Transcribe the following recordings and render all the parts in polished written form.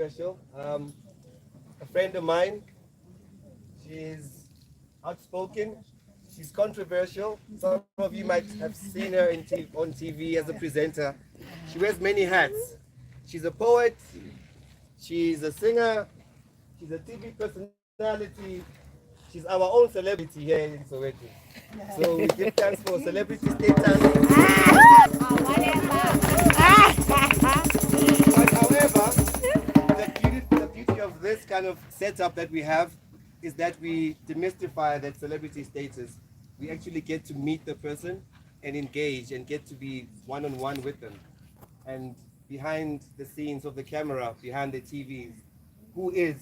special. A friend of mine. She's outspoken. She's controversial. Some of you might have seen her on TV as a presenter. She wears many hats. She's a poet. She's a singer. She's a TV personality. She's our own celebrity here in Soweto. So we give thanks for celebrity status. But however, the beauty of this kind of setup that we have is that we demystify that celebrity status. We actually get to meet the person and engage and get to be one-on-one with them. And behind the scenes of the camera, behind the TVs, who is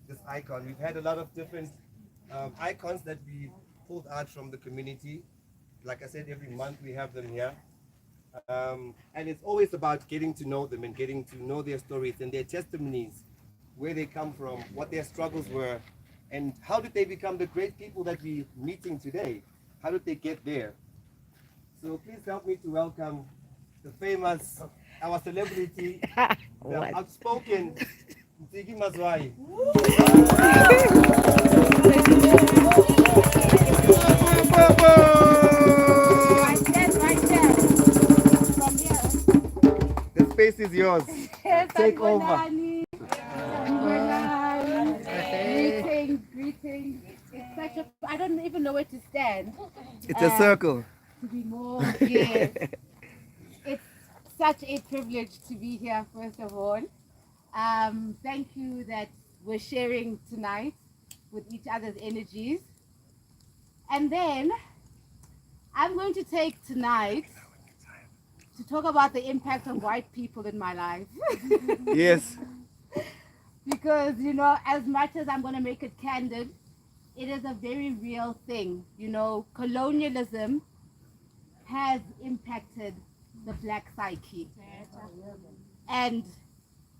this icon? We've had a lot of different icons that we pulled out from the community. Like I said, every month we have them here. And it's always about getting to know them and getting to know their stories and their testimonies, where they come from, what their struggles were, and how did they become the great people that we're meeting today? How did they get there? So please help me to welcome the famous, our celebrity, the outspoken Mtiki Mazwai. The space is yours. Take over. Greetings. It's such a, I don't even know where to stand. It's a circle. To be more, yes. It's such a privilege to be here, first of all. Thank you that we're sharing tonight with each other's energies. And then I'm going to take tonight to talk about the impact of white people in my life. Yes. Because, you know, as much as I'm going to make it candid, it is a very real thing. You know, colonialism has impacted the black psyche. And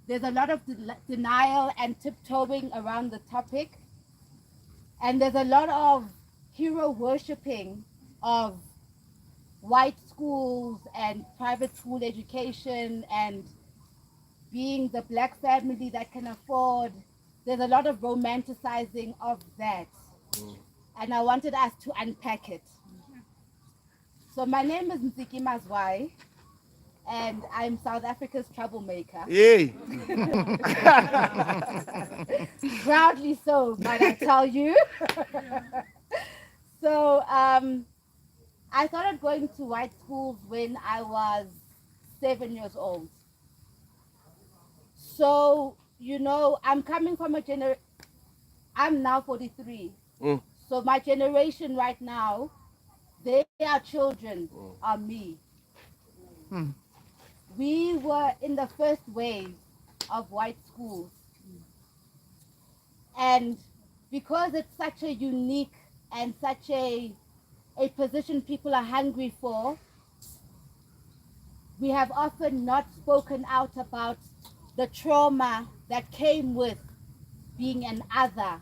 there's a lot of denial and tiptoeing around the topic. And there's a lot of hero worshipping of white schools and private school education and being the black family that can afford. There's a lot of romanticizing of that. And I wanted us to unpack it. So my name is Mtiki Mazwai, and I'm South Africa's troublemaker. Yay! Proudly so, might I tell you. So I started going to white schools when I was 7 years old. So, you know, I'm coming from a I'm now 43. So my generation right now, their children are me. We were in the first wave of white schools. And because it's such a unique and such a position people are hungry for, we have often not spoken out about the trauma that came with being an other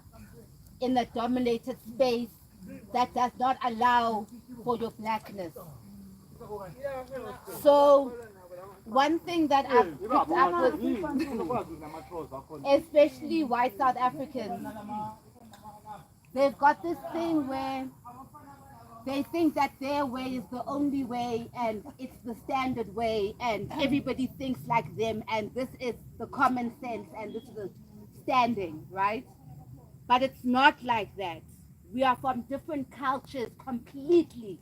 in a dominated space that does not allow for your blackness. So one thing that I've picked up with, especially white South Africans, they've got this thing where they think that their way is the only way and it's the standard way and everybody thinks like them and this is the common sense and this is the standing, right? But it's not like that. We are from different cultures completely.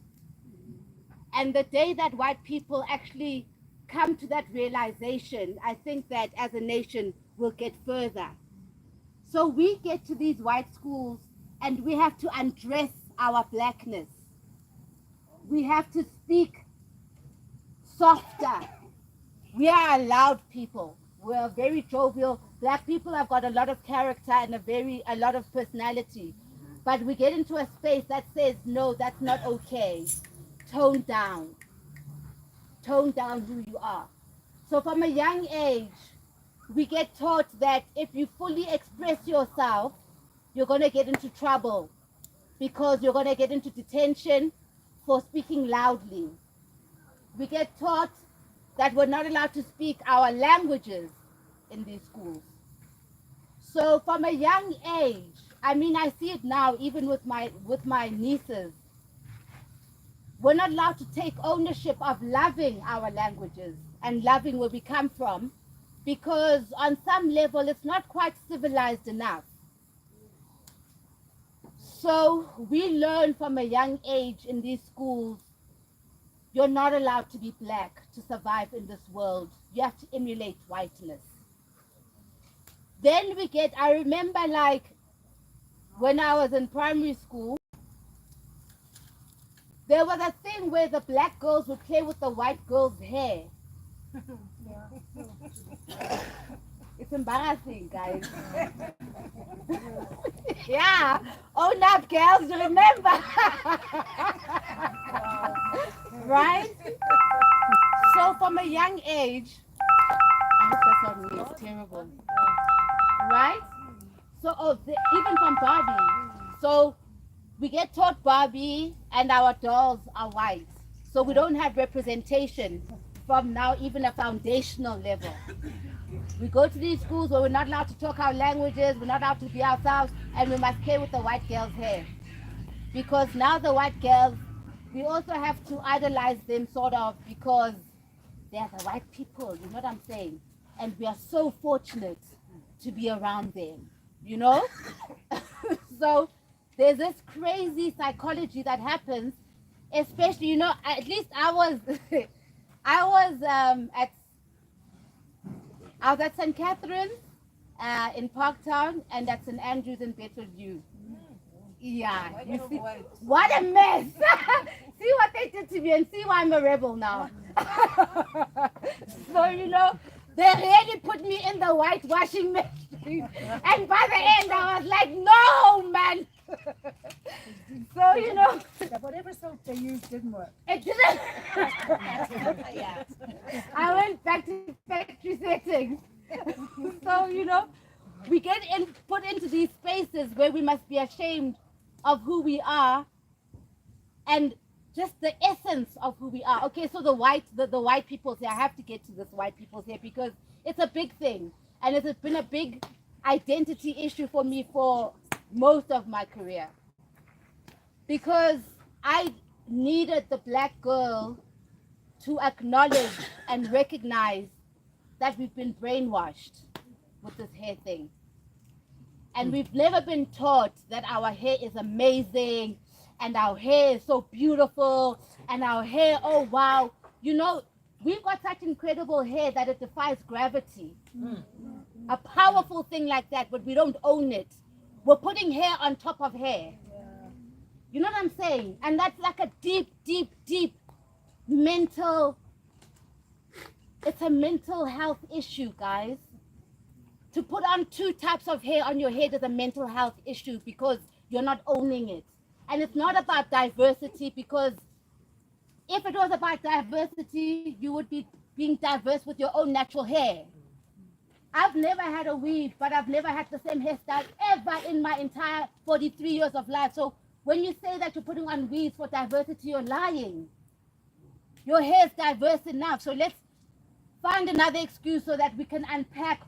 And the day that white people actually come to that realization, I think that as a nation we'll get further. So we get to these white schools and we have to undress our blackness. We have to speak softer. We are a loud people. We're very jovial. Black people have got a lot of character and a lot of personality. But we get into a space that says, no, that's not okay. Tone down. Tone down who you are. So from a young age, we get taught that if you fully express yourself, you're going to get into trouble because you're going to get into detention for speaking loudly. We get taught that we're not allowed to speak our languages in these schools. So from a young age, I mean, I see it now, even with my nieces. We're not allowed to take ownership of loving our languages and loving where we come from, because on some level it's not quite civilized enough. So we learn from a young age in these schools, you're not allowed to be black to survive in this world. You have to emulate whiteness. Then I remember, like, when I was in primary school, there was a thing where the black girls would play with the white girls' hair. It's embarrassing, guys. Yeah. Own up, girls, you remember. Right? So from a young age, I hope that's on me, it's terrible. Right? So even from Barbie. So we get taught Barbie and our dolls are white. So we don't have representation from now, even a foundational level. We go to these schools where we're not allowed to talk our languages, we're not allowed to be ourselves, and we must play with the white girls' hair. Because now the white girls, we also have to idolize them, sort of, because they're the white people, you know what I'm saying? And we are so fortunate to be around them, you know? So there's this crazy psychology that happens, especially, you know, at least I was at St. Catherine's in Parktown, and at St. Andrews in Bedfordview. Yeah, you see, what a mess. See what they did to me, and see why I'm a rebel now. So, you know, they really put me in the whitewashing machine, and by the end I was like, no, man. So, you know, whatever soap they used didn't work. It didn't. Yeah. I went back to factory settings. So, you know, we get put into these spaces where we must be ashamed of who we are and just the essence of who we are. Okay, so the white people's here, I have to get to this white people's here because it's a big thing, and it has been a big identity issue for me for most of my career, because I needed the black girl to acknowledge and recognize that we've been brainwashed with this hair thing. And we've never been taught that our hair is amazing and our hair is so beautiful and our hair, oh wow. You know, we've got such incredible hair that it defies gravity. A powerful thing like that, but we don't own it. We're putting hair on top of hair. You know what I'm saying? And that's like a deep, deep, deep mental, it's a mental health issue, guys. To put on two types of hair on your head is a mental health issue because you're not owning it. And it's not about diversity, because if it was about diversity, you would be being diverse with your own natural hair. I've never had a weave, but I've never had the same hairstyle ever in my entire 43 years of life. So when you say that you're putting on weaves for diversity, you're lying. Your hair is diverse enough. So let's find another excuse so that we can unpack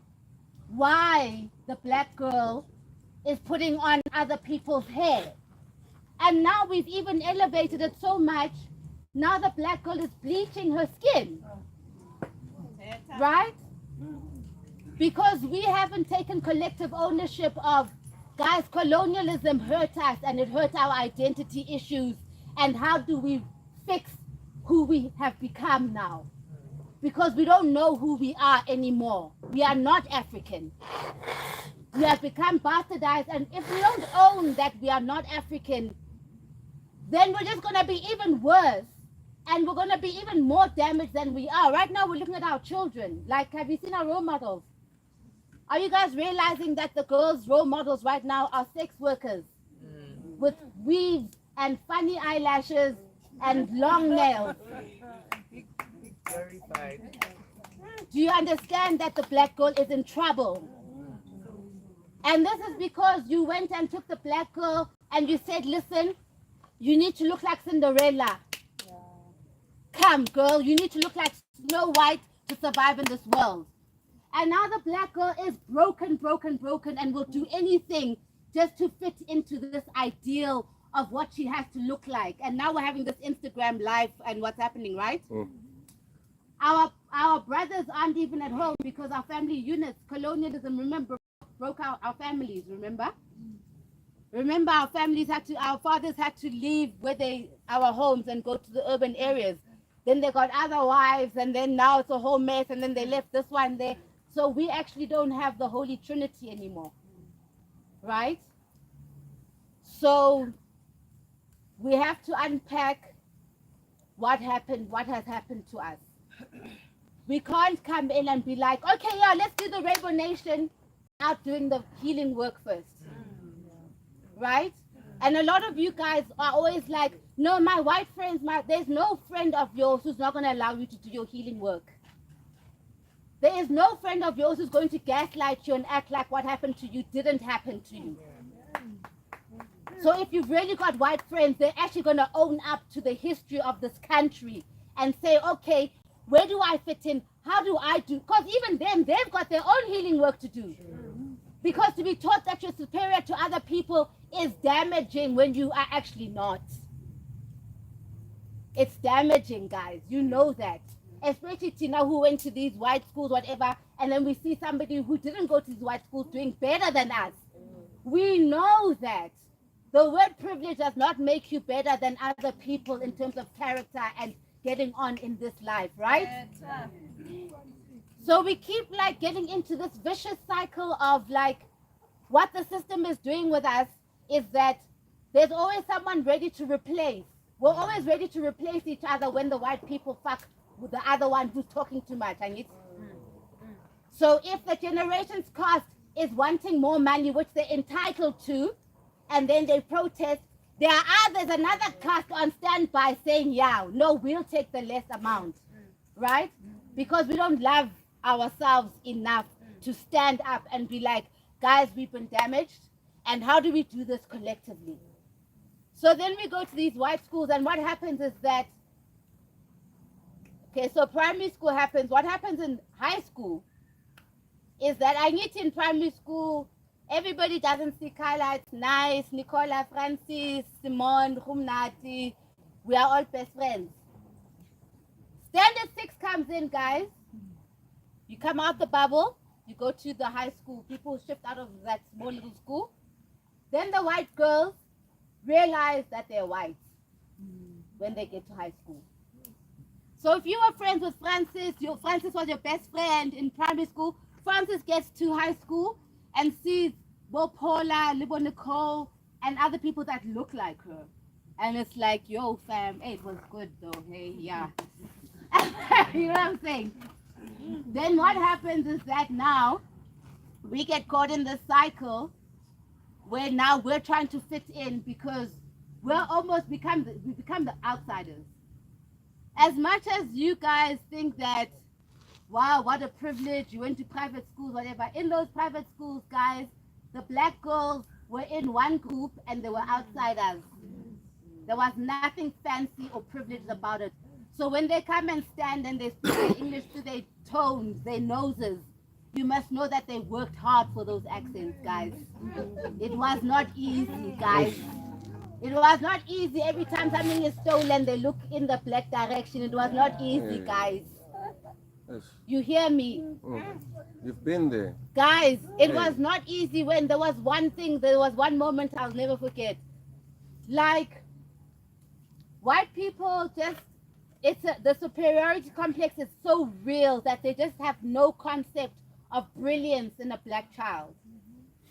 why the black girl is putting on other people's hair. And now we've even elevated it so much, now the black girl is bleaching her skin. Right? Because we haven't taken collective ownership of, guys, colonialism hurt us and it hurt our identity issues. And how do we fix who we have become now? Because we don't know who we are anymore. We are not African. We have become bastardized, and if we don't own that we are not African, then we're just going to be even worse, and we're going to be even more damaged than we are. Right now, we're looking at our children. Like, have you seen our role models? Are you guys realizing that the girls' role models right now are sex workers with weaves and funny eyelashes and long nails? Do you understand that the black girl is in trouble? And this is because you went and took the black girl and you said, listen, you need to look like Cinderella. Come, girl, you need to look like Snow White to survive in this world. And now the black girl is broken, and will do anything just to fit into this ideal of what she has to look like. And now we're having this Instagram live and what's happening, right? Our brothers aren't even at home because our family units, colonialism, remember, broke our families, remember? Remember, our fathers had to leave our homes and go to the urban areas. Then they got other wives, and then now it's a whole mess, and then they left this one there. So we actually don't have the Holy Trinity anymore, right? So we have to unpack what has happened to us. We can't come in and be like, okay, yeah, let's do the Rainbow Nation out doing the healing work first. Right? And a lot of you guys are always like, no, my white friends, there's no friend of yours who's not going to allow you to do your healing work. There is no friend of yours who's going to gaslight you and act like what happened to you didn't happen to you. So if you've really got white friends, they're actually going to own up to the history of this country and say, okay, where do I fit in? How do I do? Because even them, they've got their own healing work to do. Because to be taught that you're superior to other people is damaging when you are actually not. It's damaging, guys. You know that. Especially Tina, who went to these white schools, whatever, and then we see somebody who didn't go to these white schools doing better than us. We know that. The word privilege does not make you better than other people in terms of character and getting on in this life, right? So we keep like getting into this vicious cycle of like what the system is doing with us is that there's always someone ready to replace. We're always ready to replace each other when the white people fuck with the other one who's talking too much. So if the generation's cast is wanting more money, which they're entitled to, and then they protest, there's another cast on standby saying, yeah, no, we'll take the less amount, right? Because we don't love ourselves enough to stand up and be like, guys, we've been damaged, and how do we do this collectively? So then we go to these white schools, and what happens is that, okay, so primary school happens. What happens in high school is that I get in primary school, everybody doesn't see color, it's nice, Nicola, Francis, Simone, Rumnati, we are all best friends. Standard 6 comes in, guys. You come out the bubble, you go to the high school, people shift out of that small little school. Then the white girls realize that they're white when they get to high school. So if you were friends with Francis, Francis was your best friend in primary school, Francis gets to high school and sees Bo Paula, Libo Nicole, and other people that look like her. And it's like, yo, fam, hey, it was good though, hey, yeah. You know what I'm saying? Then what happens is that now we get caught in this cycle where now we're trying to fit in because we're almost we become the outsiders. As much as you guys think that, wow, what a privilege, you went to private schools, whatever, in those private schools, guys, the black girls were in one group and they were outsiders. There was nothing fancy or privileged about it. So when they come and stand and they speak their English to their tones, their noses, you must know that they worked hard for those accents, guys. It was not easy, guys. It was not easy. Every time something is stolen, they look in the black direction. It was not easy, guys. You hear me? You've been there. Guys, it was not easy when there was one moment I'll never forget. Like, white people just, the superiority complex is so real that they just have no concept of brilliance in a black child.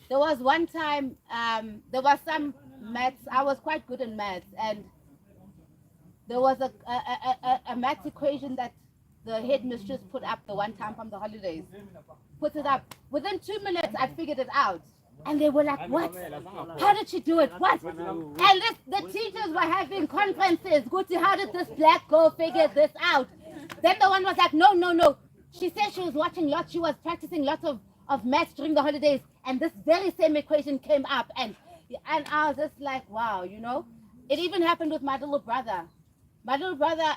There was one time, there was some maths, I was quite good in maths, and there was a maths equation that the headmistress put up the one time from the holidays. Put it up. Within 2 minutes, I figured it out. And they were like, what? How did she do it? What? And the teachers were having conferences. Guti, how did this black girl figure this out? Then the one was like, no. She said she was she was practicing lots of maths during the holidays. And this very same equation came up. And I was just like, wow, you know. It even happened with my little brother. My little brother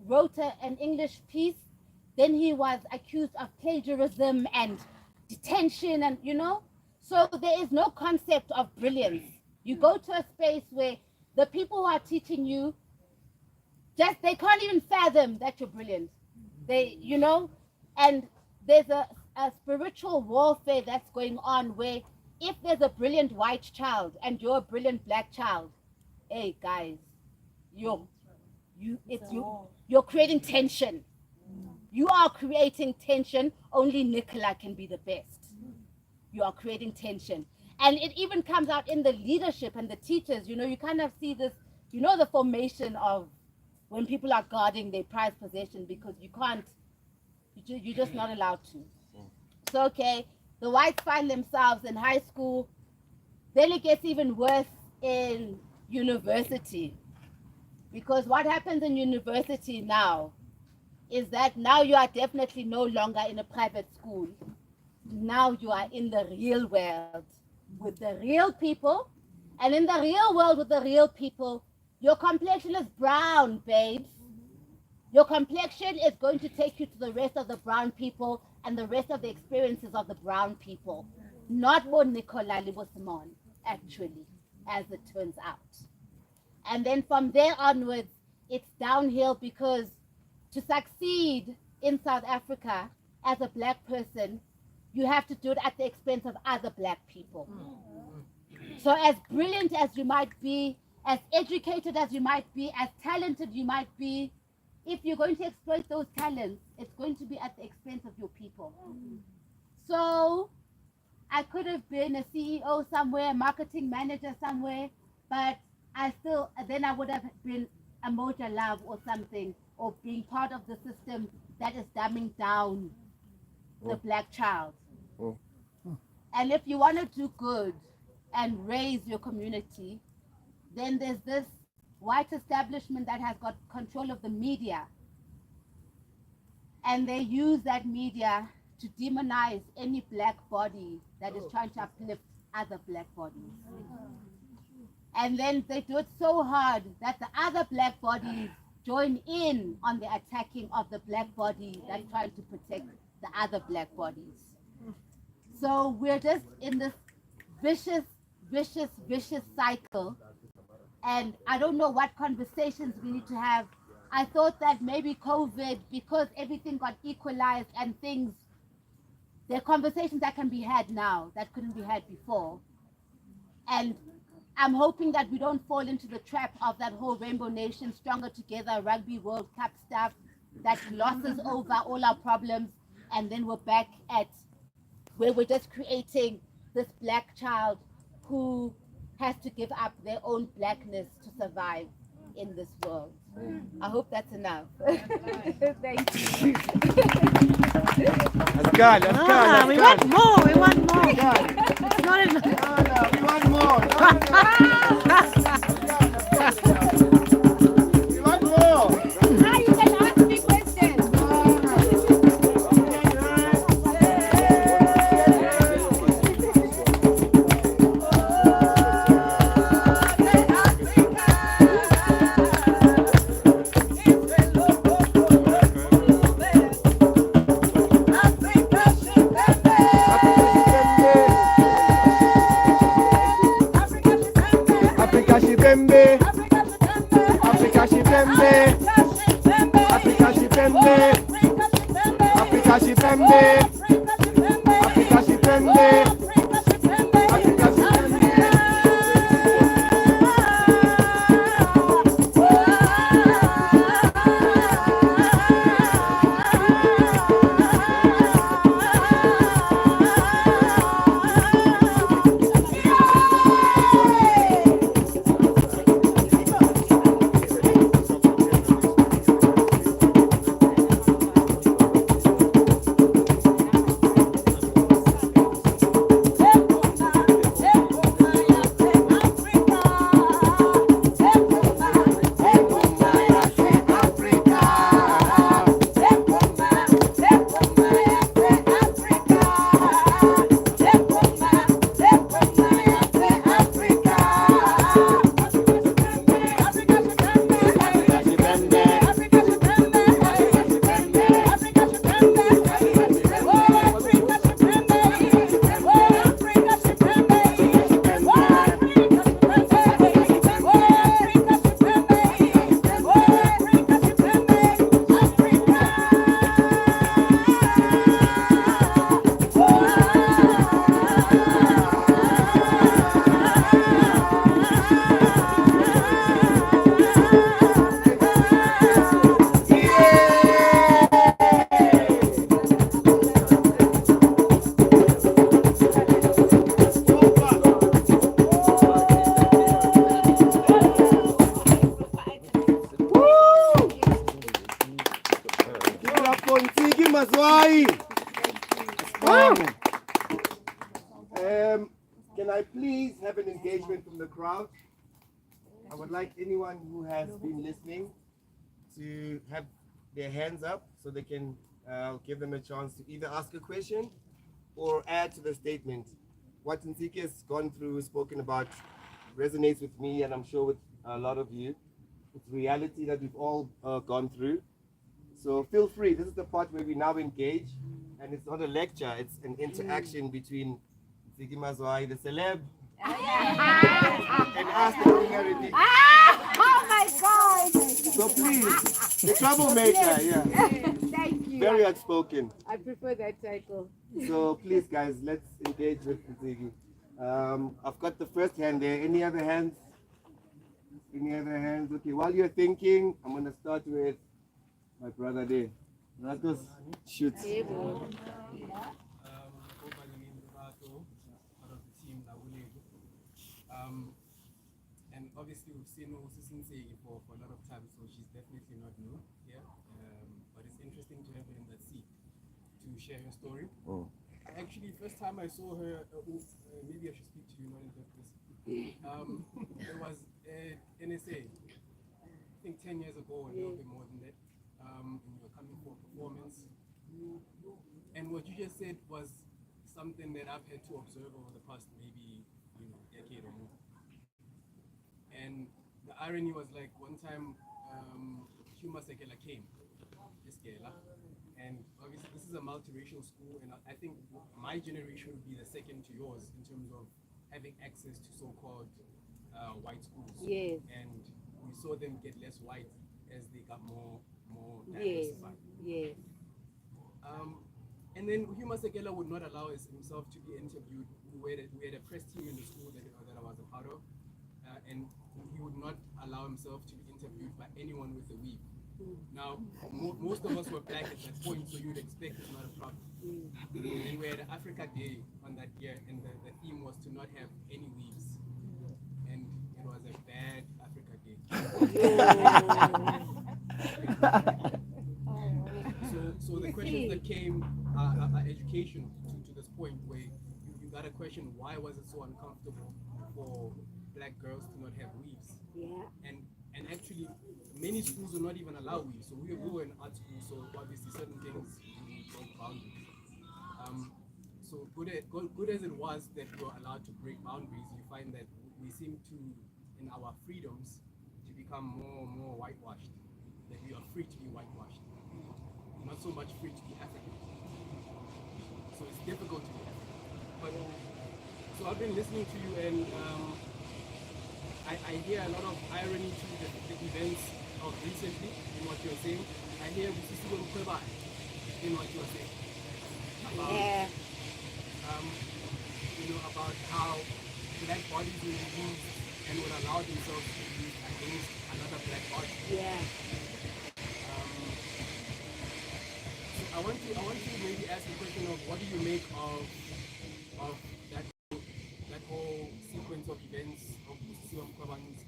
wrote an English piece then he was accused of plagiarism and detention, and so there is no concept of brilliance. You go to a space where the people who are teaching you, they can't even fathom that you're brilliant. And there's a spiritual warfare that's going on where if there's a brilliant white child and you're a brilliant black child, hey guys, you're creating tension. You are creating tension. Only Nicola can be the best. You are creating tension. And it even comes out in the leadership and the teachers. You kind of see this, the formation of when people are guarding their prized possession because you're just not allowed to. So, okay, the whites find themselves in high school. Then it gets even worse in university. Because what happens in university now is that now you are definitely no longer in a private school. Now you are in the real world with the real people. And in the real world with the real people, your complexion is brown, babes. Your complexion is going to take you to the rest of the brown people and the rest of the experiences of the brown people. Not more Nicola Simon, actually, as it turns out. And then from there onwards, it's downhill because to succeed in South Africa as a black person, you have to do it at the expense of other black people. So as brilliant as you might be, as educated as you might be, as talented you might be, if you're going to exploit those talents, it's going to be at the expense of your people. So I could have been a CEO somewhere, a marketing manager somewhere, but then I would have been a Moja Love or something, or being part of the system that is dumbing down the black child. And if you want to do good and raise your community, then there's this white establishment that has got control of the media. And they use that media to demonize any black body that is trying to uplift other black bodies. And then they do it so hard that the other black bodies join in on the attacking of the black body that's trying to protect the other black bodies. So we're just in this vicious cycle. And I don't know what conversations we need to have. I thought that maybe COVID, because everything got equalized and things, there are conversations that can be had now that couldn't be had before. And I'm hoping that we don't fall into the trap of that whole Rainbow Nation, Stronger Together, Rugby World Cup stuff that glosses over all our problems. And then we're back at where we're just creating this black child who has to give up their own blackness to survive in this world. I hope that's enough. Thank you. We want more. It's not enough. We want more. We want more. Now you can ask me questions. Africa Shibembe, Africa Shibembe, Africa Shibembe, Africa Shibembe, Africa Shibembe. for Nsiki Mazwai. Can I please have an engagement from the crowd? I would like anyone who has been listening to have their hands up so they can give them a chance to either ask a question or add to the statement. What Nsiki has gone through, spoken about, resonates with me and I'm sure with a lot of you. It's reality that we've all gone through. So feel free. This is the part where we now engage, and it's not a lecture. It's an interaction between Nsiki Mazwai, the celeb, and us, the ordinary. Oh my God! So please, the troublemaker, yeah, Thank you. very outspoken. I prefer that title. So please, guys, let's engage with Nsiki. I've got the first hand there. Any other hands? Any other hands? Okay, while you're thinking, I'm going to start with my brother there. Ratos, shoot. And obviously we've seen Usisinse for a lot of time, so she's definitely not new here. But it's interesting to have her in that seat to share her story. Actually, first time I saw her, maybe I should speak to you, not in that person. There was NSA, I think 10 years ago, or a little bit more than that. And you were coming for a performance. And what you just said was something that I've had to observe over the past maybe decade or more. And the irony was like one time Huma Sekela came, and obviously this is a multiracial school, and I think my generation would be the second to yours in terms of having access to so-called white schools. Yes. And we saw them get less white as they got more Yes. diversified. Yes. And then Huma Sekela would not allow himself to be interviewed. We had a press team in the school that I was a part of, and he would not allow himself to be interviewed by anyone with a weave. Now, most of us were black at that point, so you'd expect it's not a problem. And we had Africa Day on that year, and the theme was to not have any weaves. And it was a bad Africa Day. So the questions that came are educational to this point, where you got a question, why was it so uncomfortable for black girls to not have weaves? Yeah. And actually, many schools do not even allow weaves. So we were in art school, so obviously certain things we broke boundaries. So good as it was that we were allowed to break boundaries, you find that we seem to, in our freedoms, to become more and more whitewashed. That we are free to be whitewashed, not so much free to be African. So it's difficult to be African. But so I've been listening to you, and I hear a lot of irony to the events of recently in what you're saying. I hear Busisi Mkweba in what you're saying. About, about how black bodies will be used and would allow themselves to be used against another black body. Yeah. So I want to maybe ask the question of what do you make of that whole sequence of events of Siwam Kwaban's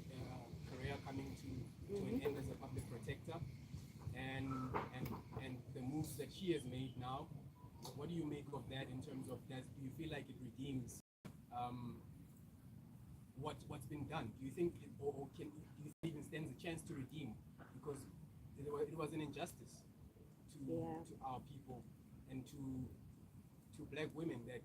career coming to an end as a public protector, and the moves that she has made now. What do you make of that in terms of do you feel like it redeems what's been done? Do you think do you think it even stands a chance to redeem? Because it was an injustice to our people and to black women that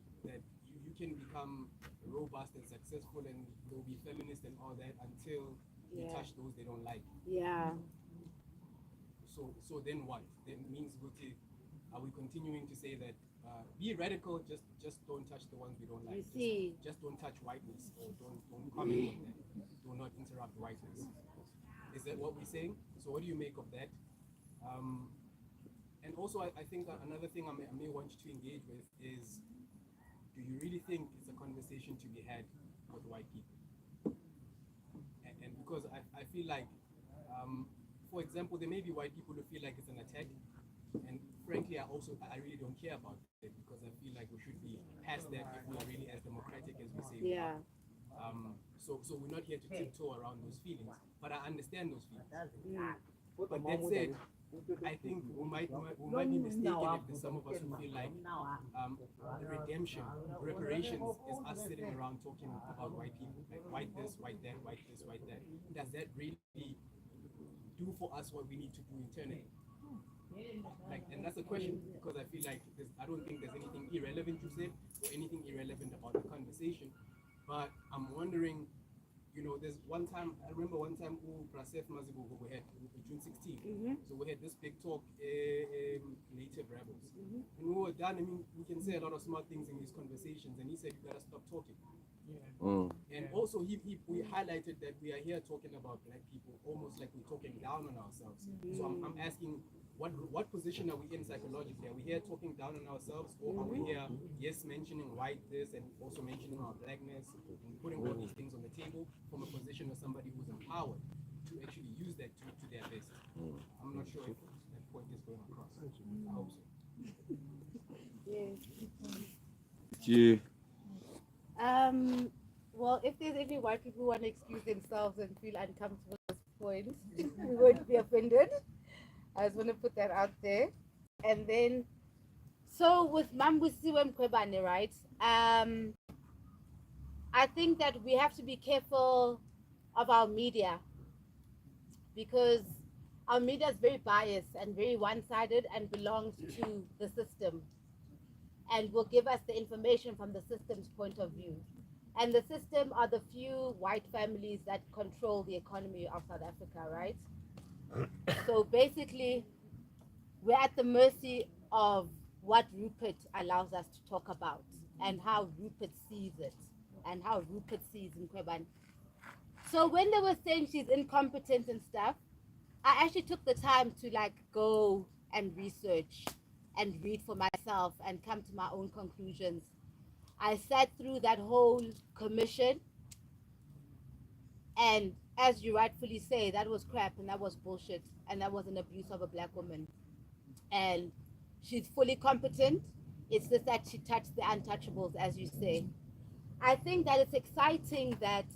you can become robust and successful and they'll be feminist and all that until you touch those they don't like. Yeah. So then what? That means are we continuing to say that be radical, just don't touch the ones we don't like. Just don't touch whiteness, or don't comment on that. Do not interrupt whiteness. Is that what we're saying? So what do you make of that? And also I think another thing I may want you to engage with is, do you really think it's a conversation to be had with white people? And because I feel like, for example, there may be white people who feel like it's an attack, and frankly, I really don't care about it, because I feel like we should be past that if we are really as democratic as we say we are. So we're not here to tiptoe around those feelings, but I understand those feelings. But that said, I think we might be mistaken if there's some of us who feel like the redemption, reparations is us sitting around talking about white people, like white this, white that, white this, white that. Does that really do for us what we need to do internally? Like, and that's a question because I feel like I don't think there's anything irrelevant you said or anything irrelevant about the conversation, but I'm wondering. You know, there's one time, I remember one time Prasef Mazibu we had June 16th. So we had this big talk, native rebels. And we were done, I mean, we can say a lot of smart things in these conversations, and he said, you gotta stop talking. And also, we highlighted that we are here talking about black people, almost like we're talking down on ourselves. So I'm asking, what position are we in psychologically? Are we here talking down on ourselves, or are we here, yes, mentioning white this and also mentioning our blackness and putting all these things on the table from a position of somebody who's empowered to actually use that to their best? I'm not sure if that point is going across. I hope so. Yeah. Well, if there's any white people who want to excuse themselves and feel uncomfortable at this point, we won't be offended. I just want to put that out there. And then, so with Mambusiwe Mkhwebane, right? I think that we have to be careful of our media because our media is very biased and very one-sided and belongs to the system and will give us the information from the system's point of view. And the system are the few white families that control the economy of South Africa, right? So basically, we're at the mercy of what Rupert allows us to talk about and how Rupert sees it and how Rupert sees Mkhwebane. So when they were saying she's incompetent and stuff, I actually took the time to like go and research and read for myself and come to my own conclusions. I sat through that whole commission, and as you rightfully say, that was crap and that was bullshit and that was an abuse of a black woman. And she's fully competent. It's just that she touched the untouchables, as you say. I think that it's exciting that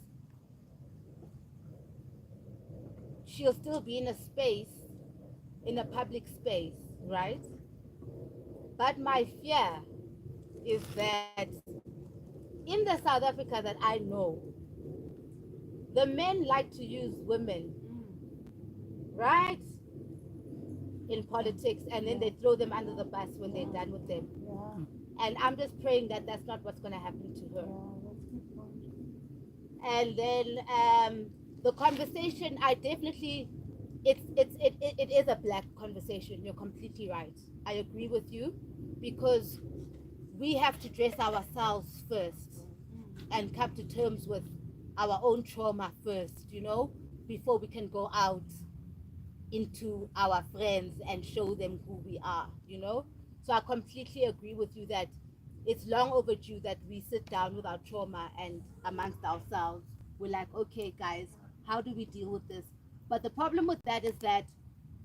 she'll still be in a space, in a public space, right? But my fear is that in the South Africa that I know, the men like to use women, right? In politics, and then they throw them under the bus when they're done with them. And I'm just praying that that's not what's going to happen to her. And then the conversation, I definitely, it is a black conversation. You're completely right. I agree with you because we have to dress ourselves first and come to terms with our own trauma first, you know, before we can go out into our friends and show them who we are, you know. So I completely agree with you that it's long overdue that we sit down with our trauma and amongst ourselves we're like, okay guys, how do we deal with this? But the problem with that is that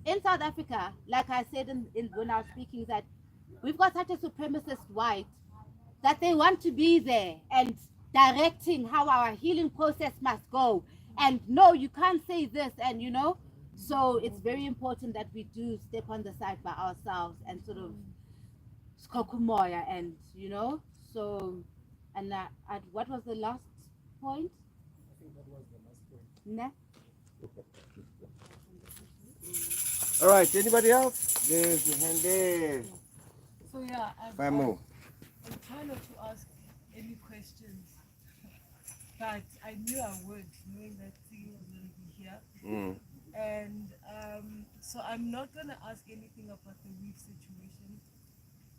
in South Africa, like I said when I was speaking, is that we've got such a supremacist white that they want to be there and directing how our healing process must go, and no, you can't say this, and you know. So it's very important that we do step on the side by ourselves and sort of MOYA, and you know. So, and what was the last point? I think that was the last point. Nah. All right, anybody else? There's your hand there. So yeah, Famu. I'm trying not to ask any questions, but I knew I would, knowing that Tigi was going to be here. And so I'm not going to ask anything about the weave situation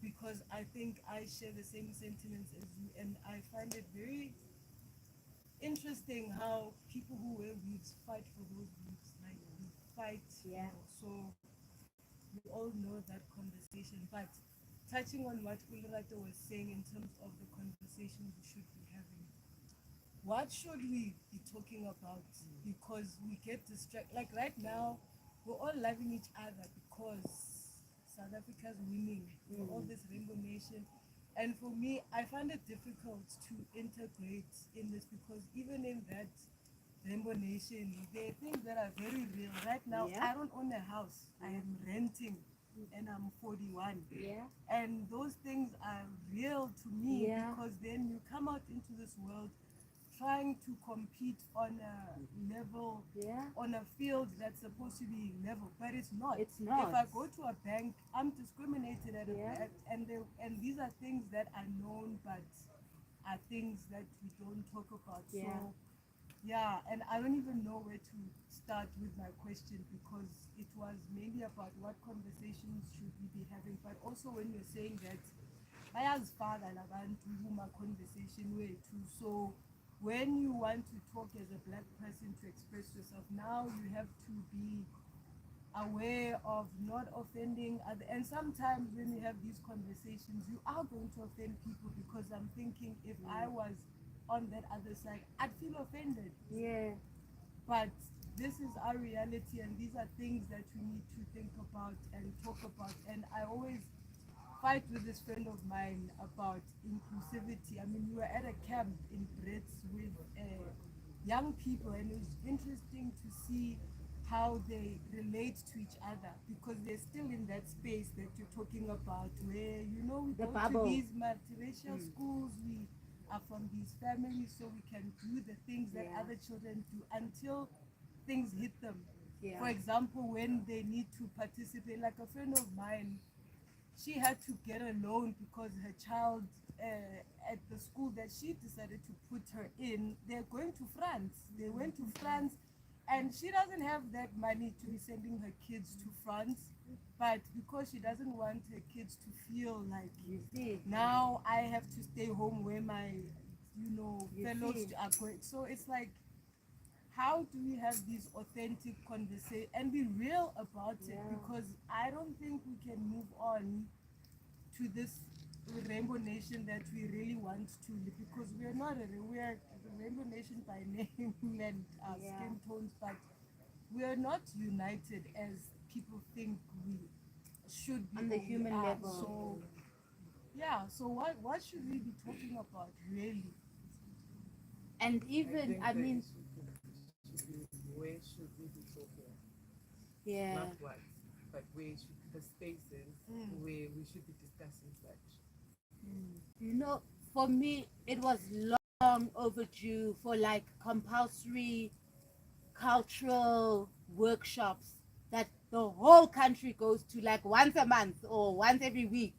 because I think I share the same sentiments as you, and I find it very interesting how people who wear weaves fight for those weaves, like we fight. Yeah. So we all know that conversation, but touching on what Ulrata was saying in terms of the conversation we should be having, what should we be talking about? Because we get distracted. Like right now, we're all loving each other because South Africa's winning. We're all this Rainbow Nation. And for me, I find it difficult to integrate in this because even in that, Rainbow Nation, there are things that are very real. Right now, Yeah. I don't own a house. I am renting and I'm 41. Yeah. And those things are real to me Yeah. because then you come out into this world trying to compete on a level, Yeah. on a field that's supposed to be level, but it's not. It's not. If I go to a bank, I'm discriminated at a Yeah. bank, and these are things that are known, but are things that we don't talk about. Yeah. So, yeah, and I don't even know where to start with my question because it was mainly about what conversations should we be having, but also when you're saying that bayazifaka labantu kuma conversation wethu, so when you want to talk as a black person to express yourself, now you have to be aware of not offending other, and sometimes when you have these conversations you are going to offend people because I'm thinking if I was on that other side I'd feel offended. Yeah. But this is our reality and these are things that we need to think about and talk about, and I always fight with this friend of mine about inclusivity. I mean, we were at a camp in Brits with young people, and it was interesting to see how they relate to each other because they're still in that space that you're talking about where, you know, we The go bubble. to these multiracial schools, we are from these families, so we can do the things that Yeah. other children do until things hit them. Yeah. For example, when they need to participate, like a friend of mine, she had to get a loan because her child at the school that she decided to put her in, they're going to France. They went to France and she doesn't have that money to be sending her kids to France, but because she doesn't want her kids to feel like, You see. now I have to stay home where my, you know, You fellows see. are going. So it's like, how do we have these authentic conversations and be real about it? Yeah. Because I don't think we can move on to this rainbow nation that we really want to live, because we are not we are the rainbow nation by name and Yeah. skin tones, but we are not united as people think we should be On the or we human are. level. So yeah, so what should we be talking about really? And even, I mean, Where should we be talking? yeah. Not what, but where should the spaces where we should be discussing such. You know, for me, it was long overdue for like compulsory cultural workshops that the whole country goes to like once a month or once every week,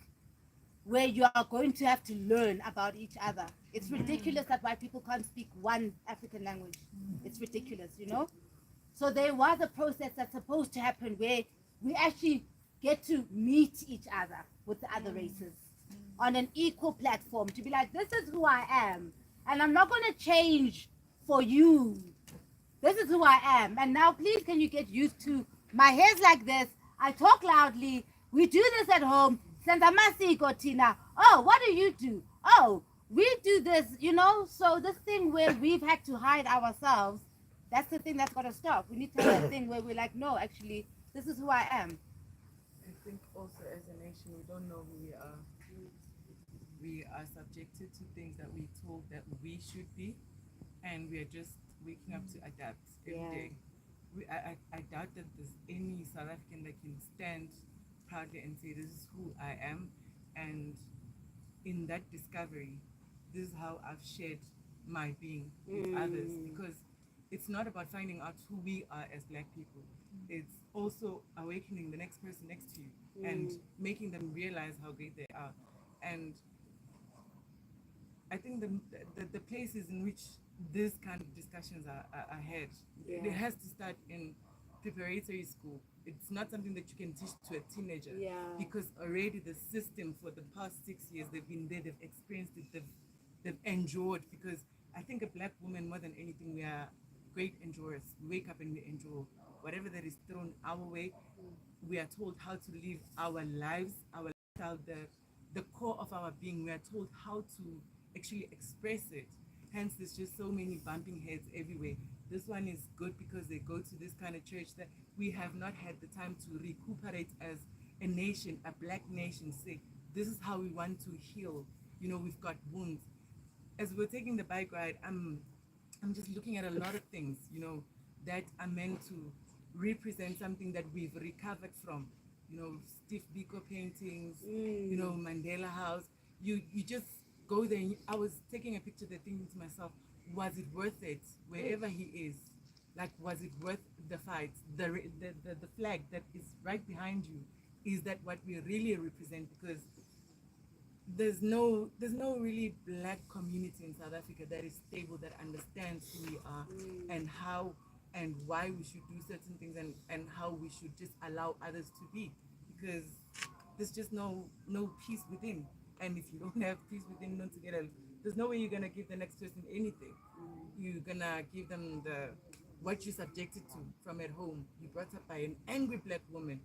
where you are going to have to learn about each other. It's ridiculous that white people can't speak one African language. It's ridiculous, you know? So there was a process that's supposed to happen where we actually get to meet each other with the other races on an equal platform to be like, this is who I am. And I'm not going to change for you. This is who I am. And now please can you get used to my hair's like this. I talk loudly. We do this at home. Senza masiko Tina. Oh, what do you do? Oh, we do this, you know? So this thing where we've had to hide ourselves, that's the thing that's got to stop. We need to have a thing where we're like, no, actually, this is who I am. I think also as a nation we don't know who we are. We are subjected to things that we're told that we should be, and we are just waking up to adapt every Yeah. day. I doubt that there's any South African that can stand proudly and say this is who I am, and in that discovery, this is how I've shared my being with others, because it's not about finding out who we are as black people. It's also awakening the next person next to you and making them realize how great they are. And I think the places in which this kind of discussions are had, it has to start in preparatory school. It's not something that you can teach to a teenager, Yeah. because already the system for the past 6 years they've been there, they've experienced it, they've endured. Because I think a black woman, more than anything, we are great endurers. We wake up and we endure whatever that is thrown our way. We are told how to live our lives, our lifestyle, the core of our being. We are told how to actually express it. Hence, there's just so many bumping heads everywhere. This one is good because they go to this kind of church that we have not had the time to recuperate as a nation, a black nation. Say, this is how we want to heal. You know, we've got wounds. As we're taking the bike ride, I'm just looking at a lot of things, you know, that are meant to represent something that we've recovered from. You know, Steve Biko paintings, you know, Mandela House. You just go there. And I was taking a picture there thinking to myself, was it worth it? Wherever he is, like, was it worth the fight? The flag that is right behind you, is that what we really represent? Because there's no really black community in South Africa that is stable, that understands who we are and how and why we should do certain things, and how we should just allow others to be, because there's just no peace within. And if you don't have peace within, not together, there's no way you're gonna give the next person anything. You're gonna give them what you subjected to from at home. You brought up by an angry black woman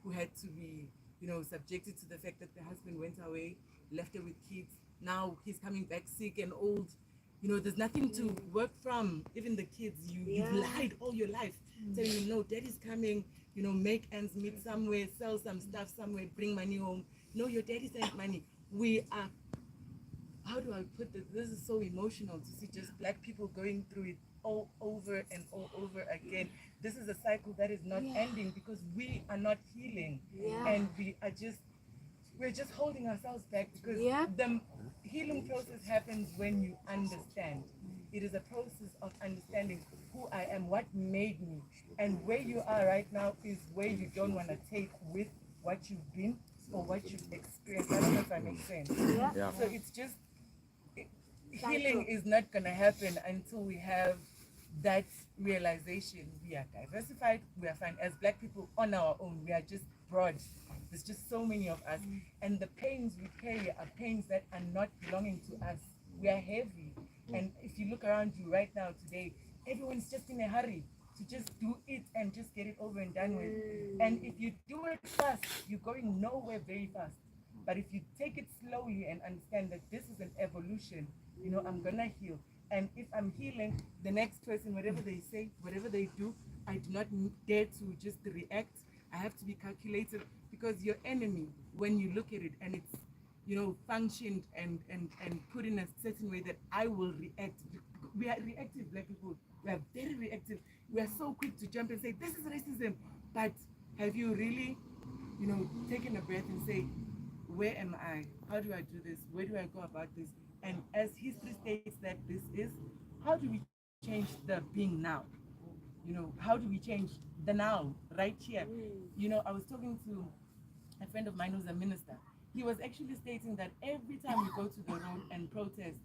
who had to be, you know, subjected to the fact that the husband went away, left her with kids. Now he's coming back sick and old. You know, there's nothing to work from. Even the kids, you've lied all your life, telling them, no, daddy's coming, you know, make ends meet somewhere, sell some stuff somewhere, bring money home. No, your daddy sent money. We are, how do I put this? This is so emotional to see just black people going through it all over and all over again. This is a cycle that is not ending because we are not healing, and we're just holding ourselves back, because the healing process happens when you understand. It is a process of understanding who I am, what made me, and where you are right now is where you don't want to take with what you've been or what you've experienced. I don't know if I make sense. So it's just, healing is not going to happen until we have that realization. We are diversified, we are fine. As black people on our own, we are just broad. There's just so many of us. And the pains we carry are pains that are not belonging to us. We are heavy. And if you look around you right now today, everyone's just in a hurry to just do it and just get it over and done with. And if you do it fast, you're going nowhere very fast. But if you take it slowly and understand that this is an evolution, you know, I'm gonna heal. And if I'm healing, the next person, whatever they say, whatever they do, I do not dare to just react. I have to be calculated, because your enemy, when you look at it and it's, you know, functioned and put in a certain way, that I will react. We are reactive black people. We are very reactive. We are so quick to jump and say, this is racism. But have you really, you know, taken a breath and say, where am I? How do I do this? Where do I go about this? And as history states that this is, how do we change the being now? You know, how do we change the now, right here? You know, I was talking to a friend of mine who's a minister. He was actually stating that every time we go to the road and protest,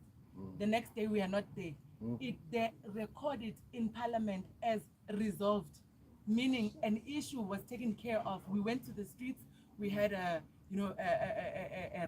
the next day we are not there. They record it in Parliament as resolved, meaning an issue was taken care of. We went to the streets, we had a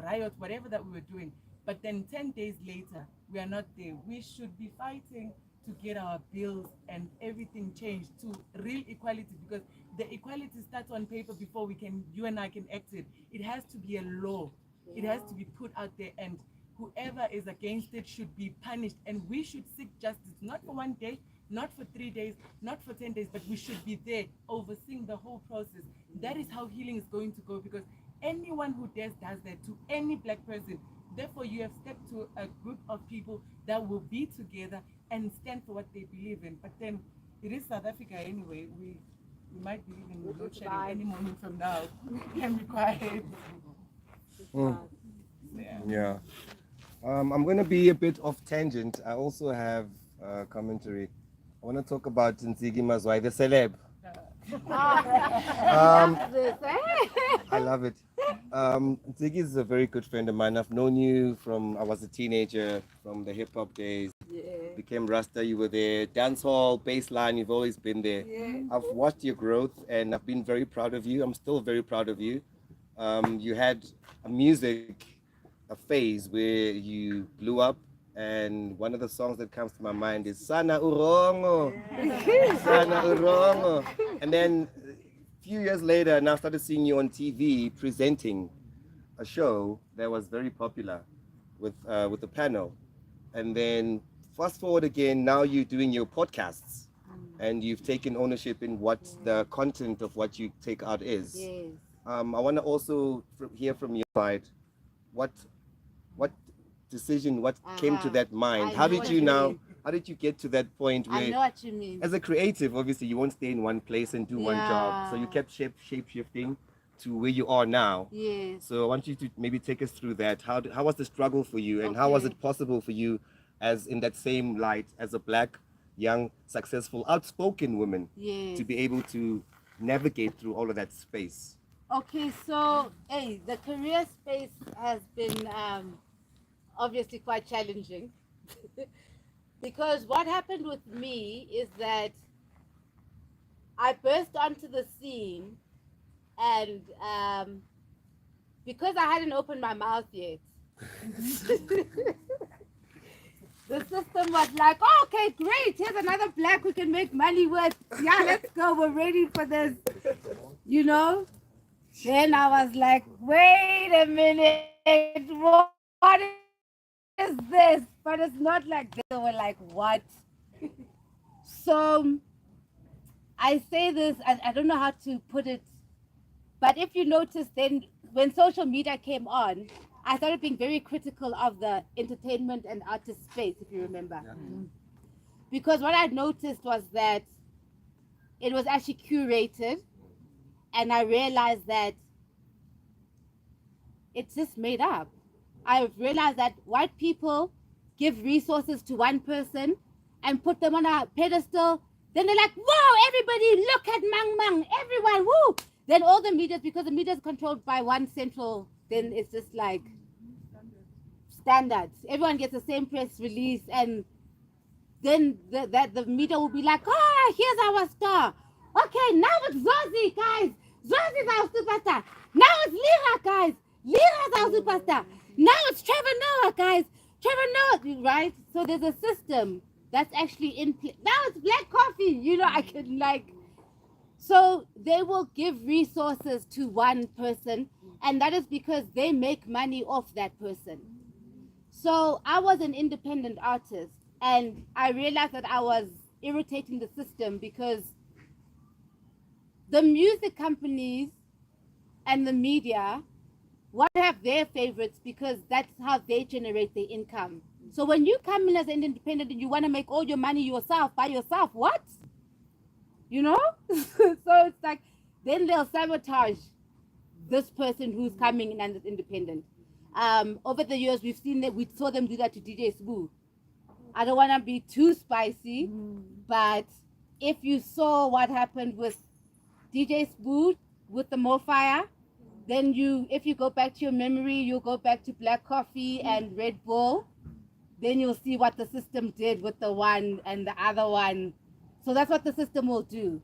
riot, whatever that we were doing. But then 10 days later, we are not there. We should be fighting to get our bills and everything changed to real equality, because the equality starts on paper before you and I can act it. It has to be a law. It has to be put out there, and whoever is against it should be punished. And we should seek justice, not for 1 day, not for 3 days, not for 10 days, but we should be there overseeing the whole process. That is how healing is going to go, because anyone who does that to any black person, therefore you have stepped to a group of people that will be together and stand for what they believe in. But then it is South Africa anyway. We might be living in load shedding any moment from now. Can be quiet. Yeah. I'm going to be a bit off tangent. I also have commentary. I want to talk about Ntsiki Mazwai, the celeb. I love it. Ntsiki is a very good friend of mine. I've known you from I was a teenager, from the hip hop days. Became Rasta, you were there. Dancehall, bassline, you've always been there. I've watched your growth and I've been very proud of you. I'm still very proud of you. You had a phase where you blew up, and one of the songs that comes to my mind is Sana Urongo. Sana Urongo. And then a few years later, now I started seeing you on TV presenting a show that was very popular with the panel. And then fast forward again, now you're doing your podcasts and you've taken ownership in what the content of what you take out is. Yes. I want to also hear from your side, what decision, what came to that mind? How did you How did you get to that point I know where, what you mean. as a creative, obviously you won't stay in one place and do one job, so you Yeah. kept shape shifting to where you are now. Yes. So I want you to maybe take us through that. How was the struggle for you, and how was Okay. it possible for you, as in that same light, as a black, young, successful, outspoken woman, Yes. to be able to navigate through all of that space? Okay, so hey, the career space has been obviously quite challenging because what happened with me is that I burst onto the scene, and because I hadn't opened my mouth yet, the system was like, oh, okay, great, here's another black we can make money with. Yeah, let's go, we're ready for this, you know? Then I was like, wait a minute, what is this? But it's not like this. So we're like, what? So I say this, I don't know how to put it, but if you notice, then when social media came on, I started being very critical of the entertainment and artist space, if you remember. Because what I noticed was that it was actually curated, and I realized that it's just made up. I've realized that white people give resources to one person and put them on a pedestal. Then they're like, whoa, everybody, look at Mang Mang, everyone, woo. Then all the media, because the media is controlled by one central, then it's just like standards. Everyone gets the same press release, and then the media will be like, oh, here's our star. Okay, now it's Zosie, guys. Zosie's our superstar. Now it's Lira, guys. Lira's our superstar. Now it's Trevor Noah, guys. Trevor Noah, right? So there's a system that's actually in place. Now it's Black Coffee. You know, I can like. So they will give resources to one person, and that is because they make money off that person. So I was an independent artist, and I realized that I was irritating the system because the music companies and the media want to have their favorites because that's how they generate their income. So when you come in as an independent and you want to make all your money yourself, by yourself, what? You know? So it's like, then they'll sabotage this person who's coming in as independent. Over the years, we've seen that, we saw them do that to DJ Spoo. I don't want to be too spicy, but if you saw what happened with DJ Spoo with the Mofire, then if you go back to your memory, you'll go back to Black Coffee and Red Bull, then you'll see what the system did with the one and the other one. So that's what the system will do.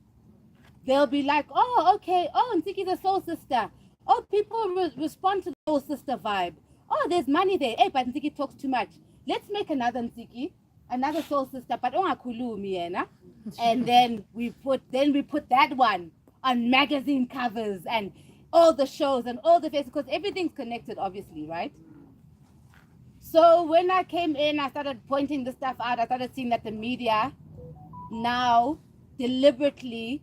They'll be like, oh, okay, oh, Ntiki's a soul sister. Oh, people respond to the soul sister vibe. Oh, there's money there. Hey, but Ntiki talks too much. Let's make another Ntiki, another soul sister, but and then we put that one on magazine covers and all the shows and all the faces, because everything's connected, obviously, right? So when I came in, I started pointing this stuff out. I started seeing that the media now deliberately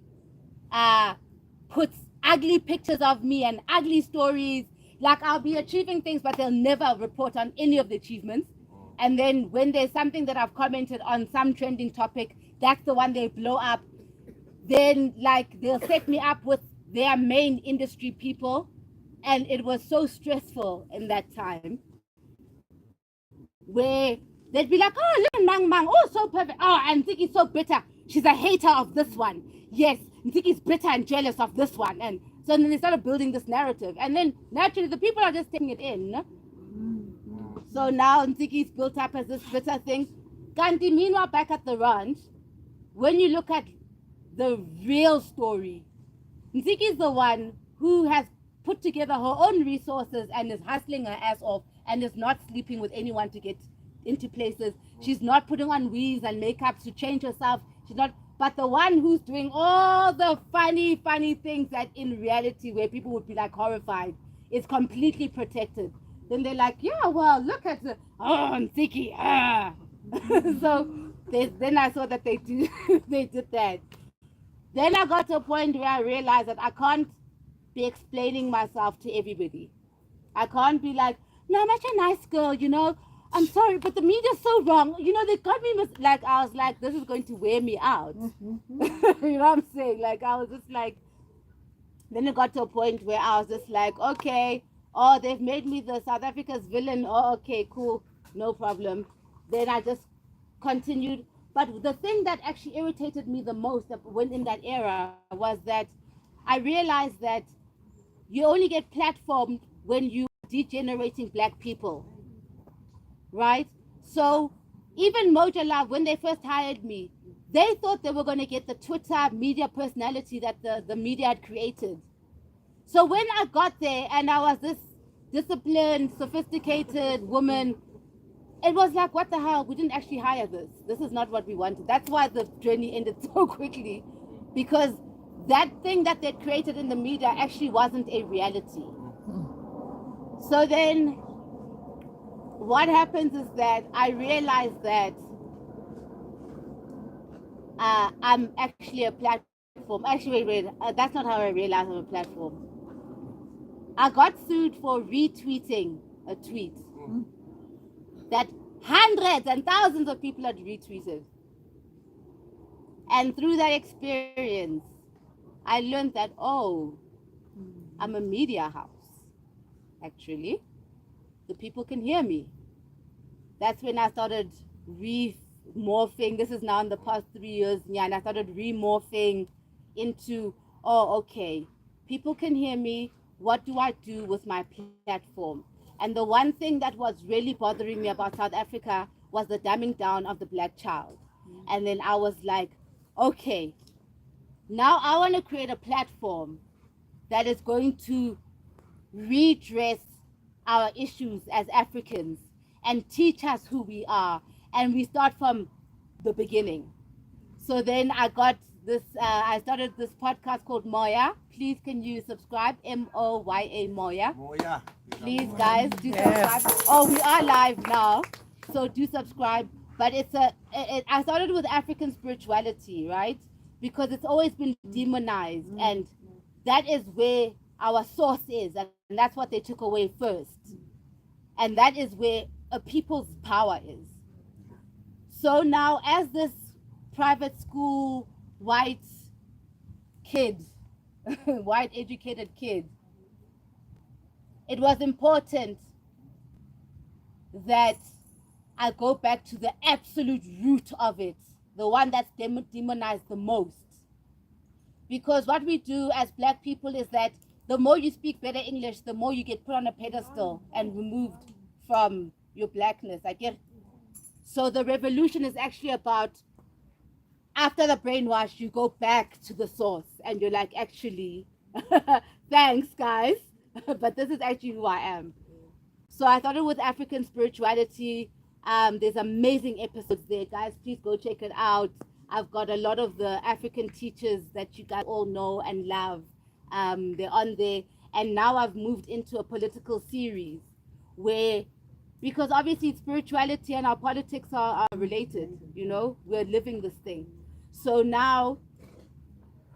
puts ugly pictures of me and ugly stories. Like, I'll be achieving things, but they'll never report on any of the achievements. And then when there's something that I've commented on, some trending topic, that's the one they blow up. Then, like, they'll set me up with their main industry people. And it was so stressful in that time, where they'd be like, oh, look at Mang Mang, oh, so perfect. Oh, and Ntiki's so bitter. She's a hater of this one. Yes, Ntiki's bitter and jealous of this one. And so then they started building this narrative. And then naturally, the people are just taking it in. So now Ntiki's built up as this bitter thing. Gandhi, meanwhile, back at the ranch, when you look at the real story, Ntiki's the one who has put together her own resources and is hustling her ass off and is not sleeping with anyone to get into places. She's not putting on weaves and makeup to change herself. She's not, but the one who's doing all the funny things that in reality, where people would be like horrified, is completely protected. Then they're like, yeah, well, look at the, oh, Ntiki, So then I saw that they did that. Then I got to a point where I realized that I can't be explaining myself to everybody. I can't be like, no, I'm actually a nice girl, you know. I'm sorry, but the media's so wrong. You know, they got me like, I was like, this is going to wear me out. You know what I'm saying? Like, I was just like, then it got to a point where I was just like, okay, oh, they've made me the South Africa's villain. Oh, okay, cool, no problem. Then I just continued. But the thing that actually irritated me the most when in that era was that I realized that you only get platformed when you are degenerating black people, right? So even Moja Love, when they first hired me, they thought they were going to get the Twitter media personality that the media had created. So when I got there and I was this disciplined, sophisticated woman, it was like, what the hell? We didn't actually hire this. This is not what we wanted. That's why the journey ended so quickly, because that thing that they created in the media actually wasn't a reality. So then what happens is that I realized that I'm actually a platform. Actually, wait, that's not how I realized I'm a platform. I got sued for retweeting a tweet that hundreds and thousands of people had retweeted. And through that experience, I learned that, oh, I'm a media house. Actually, the people can hear me. That's when I started morphing. This is now in the past 3 years, yeah, and I started remorphing into, oh, okay, people can hear me. What do I do with my platform? And the one thing that was really bothering me about South Africa was the dumbing down of the black child. And then I was like, okay, now I want to create a platform that is going to redress our issues as Africans and teach us who we are. And we start from the beginning. So then I got this, I started this podcast called MOYA. Please can you subscribe? MOYA, MOYA. MOYA. Please guys, do subscribe. Oh, we are live now. So do subscribe. But I started with African spirituality, right? Because it's always been demonized. And that is where our source is. And that's what they took away first. And that is where a people's power is. So now, as this private school white kid, white educated kid, it was important that I go back to the absolute root of it, the one that's demonized the most. Because what we do as black people is that the more you speak better English, the more you get put on a pedestal and removed from your blackness. I get. So the revolution is actually about, after the brainwash, you go back to the source and you're like, actually, thanks guys, but this is actually who I am. So I started with African spirituality. There's amazing episodes there, guys. Please go check it out. I've got a lot of the African teachers that you guys all know and love. They're on there. And now I've moved into a political series where, because obviously spirituality and our politics are related, you know, we're living this thing. So now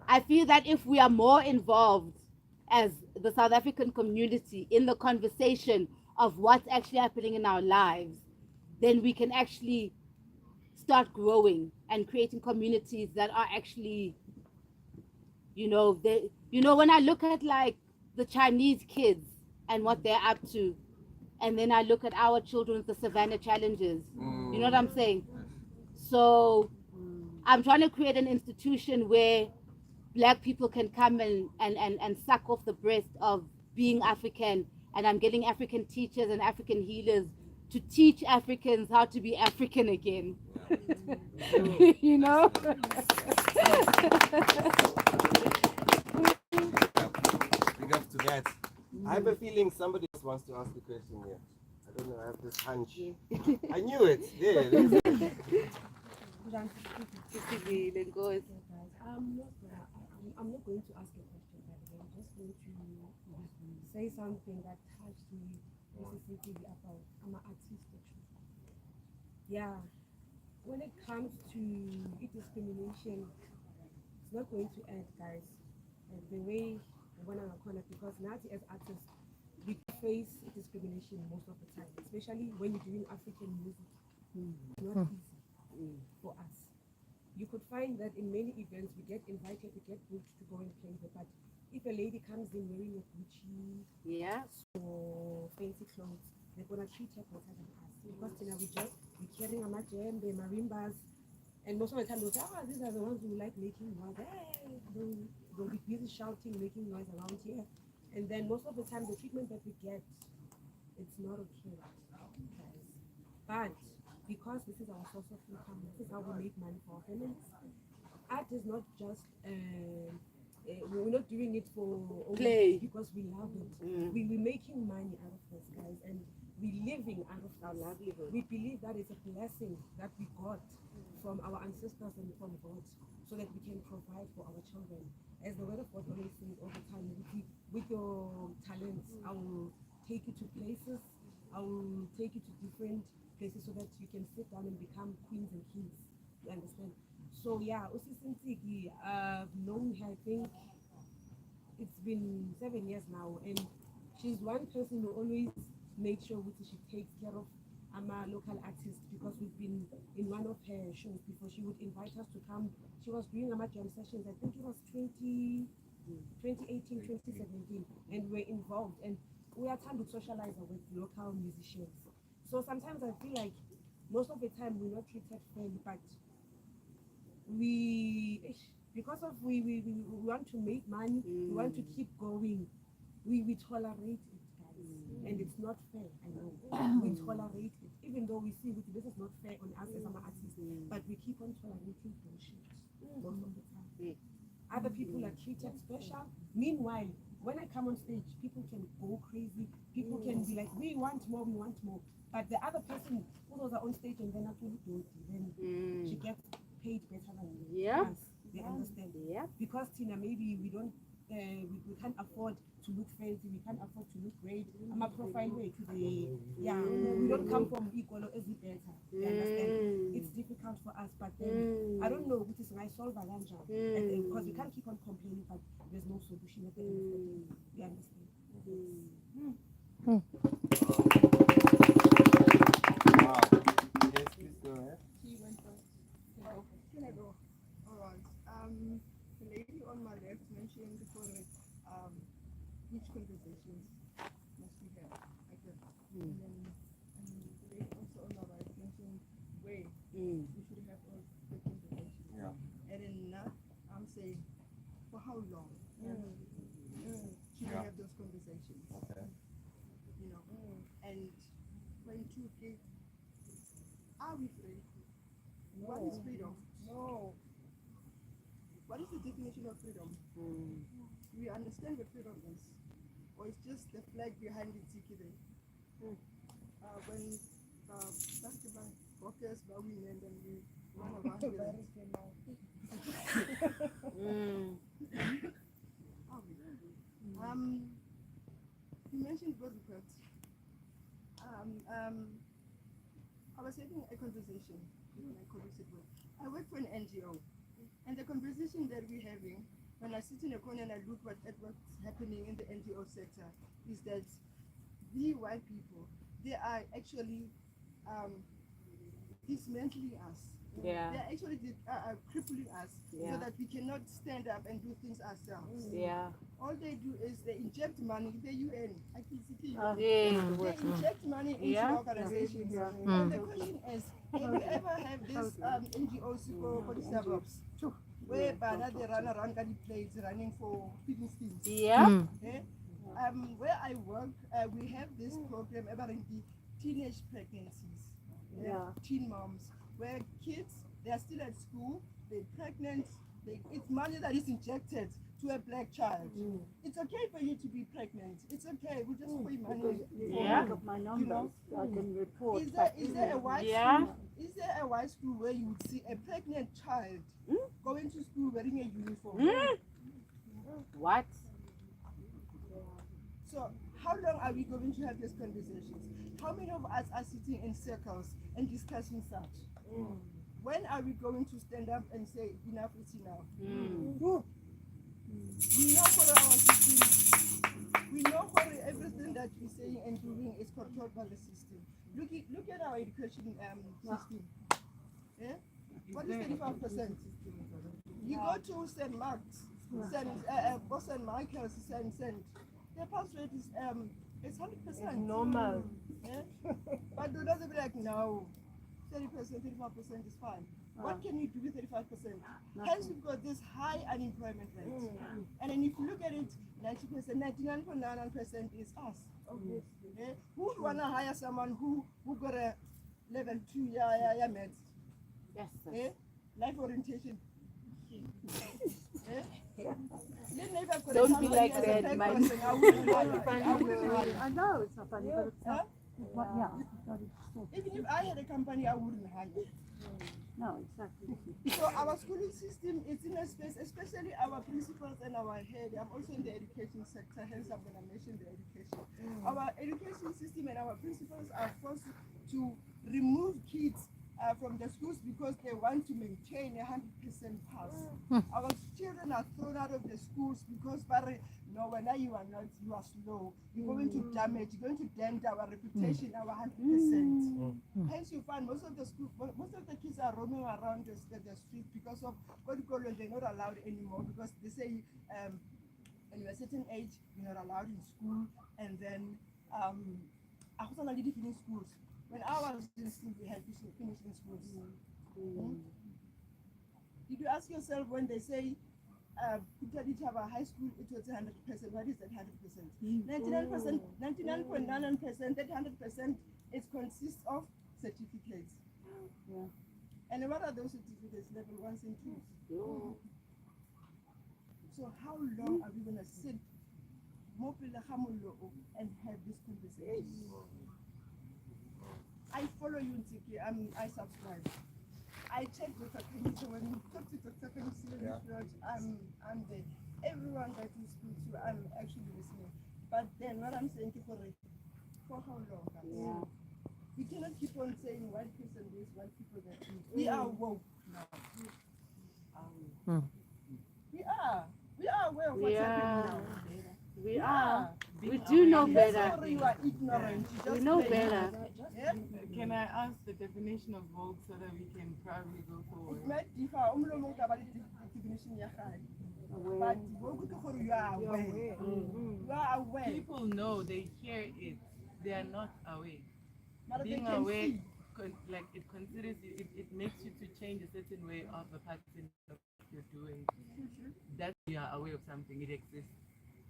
I feel that if we are more involved as the South African community in the conversation of what's actually happening in our lives, then we can actually start growing and creating communities that are actually, you know, when I look at like the Chinese kids and what they're up to, and then I look at our children with the Savannah challenges, you know what I'm saying? So I'm trying to create an institution where black people can come and suck off the breast of being African, and I'm getting African teachers and African healers to teach Africans how to be African again. You know? Big up to that. I have a feeling somebody else wants to ask a question here. I don't know, I have this hunch. I knew it. There it is. I'm not going to ask a question, by the way. I'm just going to say something that touched me specifically about I'm an artist actually. Yeah. When it comes to discrimination, it's not going to end, guys. And the way we're gonna corner, because now as artists, we face discrimination most of the time, especially when you're doing African music. It's not easy for us. You could find that in many events we get invited, we get booked to go and play there, but if a lady comes in wearing a Gucci or fancy clothes, they're gonna treat her better than us. Because we're carrying a majembe, marimbas, and most of the time they'll say, these are the ones who like making noise. Hey, they'll be busy shouting, making noise around here. And then most of the time the treatment that we get, it's not okay, guys. But because this is our source of income, this is how we make money for our families. Art is not just we're not doing it for Play. because we love it. We're making money out of this, guys, and we're living out of our livelihood. We believe that it's a blessing that we got from our ancestors and from God, so that we can provide for our children. As the word of God always says all the time, with your talents, I will take you to places, I will take you to different places so that you can sit down and become queens and kings. You understand? So yeah, Usisintiki, I've known her, I think it's been 7 years now, and she's one person who always makes sure she takes care of a local artist, because we've been in one of her shows before. She would invite us to come. She was doing jam sessions, I think it was 2018, 2017, and we're involved, and we are trying to socialize with local musicians. So sometimes I feel like most of the time we're not treated fairly, but because of we want to make money, we want to keep going, we tolerate it, guys, and it's not fair. I know we tolerate it, even though we see this is not fair on us as an artist, but we keep on tolerating bullshit most of the time. Other people are treated special. Meanwhile, when I come on stage, people can go crazy. People can be like, we want more, we want more. But the other person who was on stage and then actually don't, then she gets paid better than us. They understand. Because Tina, maybe we don't, we can't afford to look fancy, we can't afford to look great. I'm a profile way to the, we don't come from equal or easy better. You understand? It's difficult for us, but then I don't know which is my solve because we can't keep on complaining, but there's no solution at the end of the day. You understand? Wow. Yes, please go ahead. Can I go? All right. The lady on my left mentioned before which conversations must we have? Okay. And then the lady also on my right mentioned where we should have all the conversations. Yeah. And then now I'm saying for how long should we have those conversations? Okay. You know, and when two kids are we free? What is freedom? No. What is the definition of freedom? We understand what freedom is, or it's just the flag behind the tiki there. When basketball workers are winning, then we run around with it. You mentioned both reports. I was having a conversation with my colleagues at work. I work for an NGO, and the conversation that we're having, when I sit in a corner and I look at what's happening in the NGO sector, is that the white people, they are actually dismantling us. Yeah. They are actually crippling us so that we cannot stand up and do things ourselves. Yeah. All they do is they inject money, the UN, I can see Yeah. they inject money into organizations. And the question is, will we ever have these NGOs for the suburbs? Where they run around the place running for feeding schemes. Yeah. Okay? Where I work, we have this program about the teenage pregnancies. Teen moms, where kids, they are still at school, they're pregnant, it's money that is injected to a black child. It's okay for you to be pregnant. It's okay. We just pay money. My numbers, I can report. Is there a white school? Is there a white school where you would see a pregnant child going to school wearing a uniform? What? So how long are we going to have these conversations? How many of us are sitting in circles and discussing such? When are we going to stand up and say enough is enough? We know for our system. We know for everything that we're saying and doing is controlled by the system. Look at our education system. Yeah? What is 35%? You go to St. Mark's, St. Michael's, their pass rate is it's 100%. Normal. Yeah? But do doesn't be like, no, 30%, 35% is fine. What can you do with 35%? Hence, we've got this high unemployment rate. And then if you look at it, 90%, 99.99% is us. Yeah? Who would want to hire someone who got a level 2 maths? Yes, sir. Yeah? Life orientation. Yeah? Don't be like that, my I wouldn't hire. I know it's not funny, but it's not. What, yeah, Even if I had a company, I wouldn't hire. no, exactly. So our schooling system is in a space, especially our principals and our head. I'm also in the education sector, hence I'm going to mention the education. Our education system and our principals are forced to remove kids from the schools because they want to maintain 100% pass. Our children are thrown out of the schools because, no, when you are not, you are slow. You're going to damage, you're going to dent our reputation, our 100%. Hence, you find most of the kids are roaming around the street because of what you call it, they're not allowed anymore because they say when you're a certain age, you're not allowed in school, and then I was already finished schools. When I was in school, we had finishing schools. Did you ask yourself when they say high school, it was 100%? What is that 100%? 99%, 99.99%, that 100% it consists of certificates. Yeah. And what are those certificates? Level 1s and 2s. So how long are we going to sit and have this conversation? I follow you, Ntiki. I subscribe. I check Dr. Kenny, when you talk to Dr. Kenny, I'm there. Everyone that you speak to, I'm actually listening. But then what I'm saying, for how long? Yeah. We cannot keep on saying white person this, white people that. We are woke now. We are aware of what's happening now. We are. We do know better. You are ignorant. We know better. Can I ask the definition of woke so that we can probably go forward? It might differ. Definition but woke you are aware. You are aware. People know, they hear it, they are not aware. But Being they can aware, see. like it considers you, it makes you to change a certain way of the pattern of what you're doing. That you are aware of something, it exists.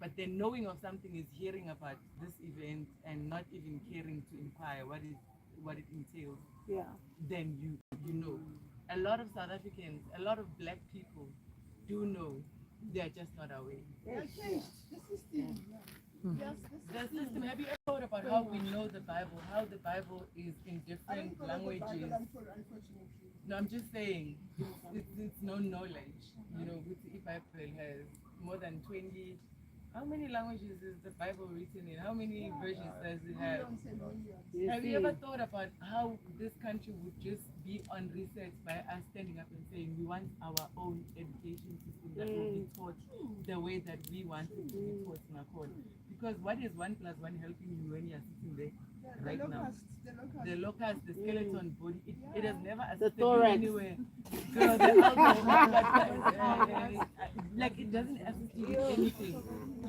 But then knowing of something is hearing about this event and not even caring to inquire what it entails. Yeah. Then you know. A lot of South Africans, a lot of black people do know, they are just not aware. Okay. The system. Yes, The system, have you ever thought about how we know the Bible, how the Bible is in different languages? No, I'm just saying, it's no knowledge. You know, with the Bible has more than 20. How many languages is the Bible written in? How many versions does it have? Have you ever thought about how this country would just be on research by us standing up and saying we want our own education system that will be taught the way that we want it to be taught in Accord? Because what is 1 + 1 helping you when you're sitting there right now? The locust, the skeleton body, it has never assisted you anywhere. Girl, like it doesn't assist you with anything.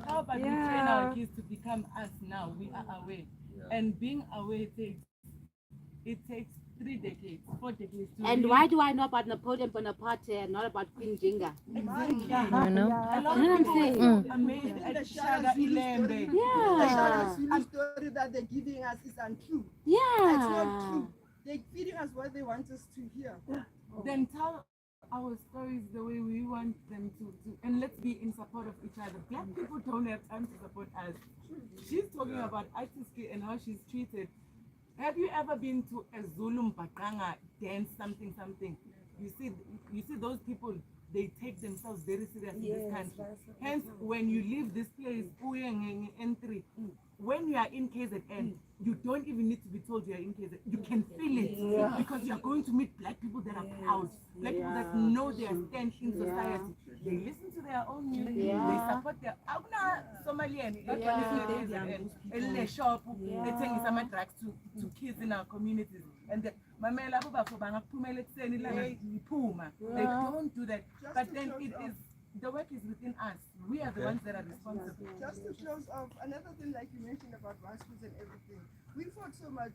How about we train our kids to become us now? We are aware. And being aware takes 3 decades, 4 decades. And why do I know about Napoleon Bonaparte and not about Queen Jinga? Exactly. I know. A lot of people are amazed at Shaga Ilembe. Yeah. The story that they're giving us is untrue. Yeah. It's not true. They're feeding us what they want us to hear. Then tell our stories the way we want them to, and let's be in support of each other. Black people don't have time to support us. She's talking about artistry and how she's treated. Have you ever been to a Zulu Mbaqanga dance something? You see those people, they take themselves very serious in this country. Hence, when you leave this place, entry, when you are in KZN, you don't even need to be told you are in KZN. You can feel it because you are going to meet black people that are proud, black people that know their stand in society. They listen to their own music. Yeah. They support their. Somalian. In the shop, they take some drugs to kids in our communities. And the mamela for they don't do that. But then it is the work is within us. We are the ones that are responsible. Just to close off, another thing like you mentioned about rascals and everything, we fought so much,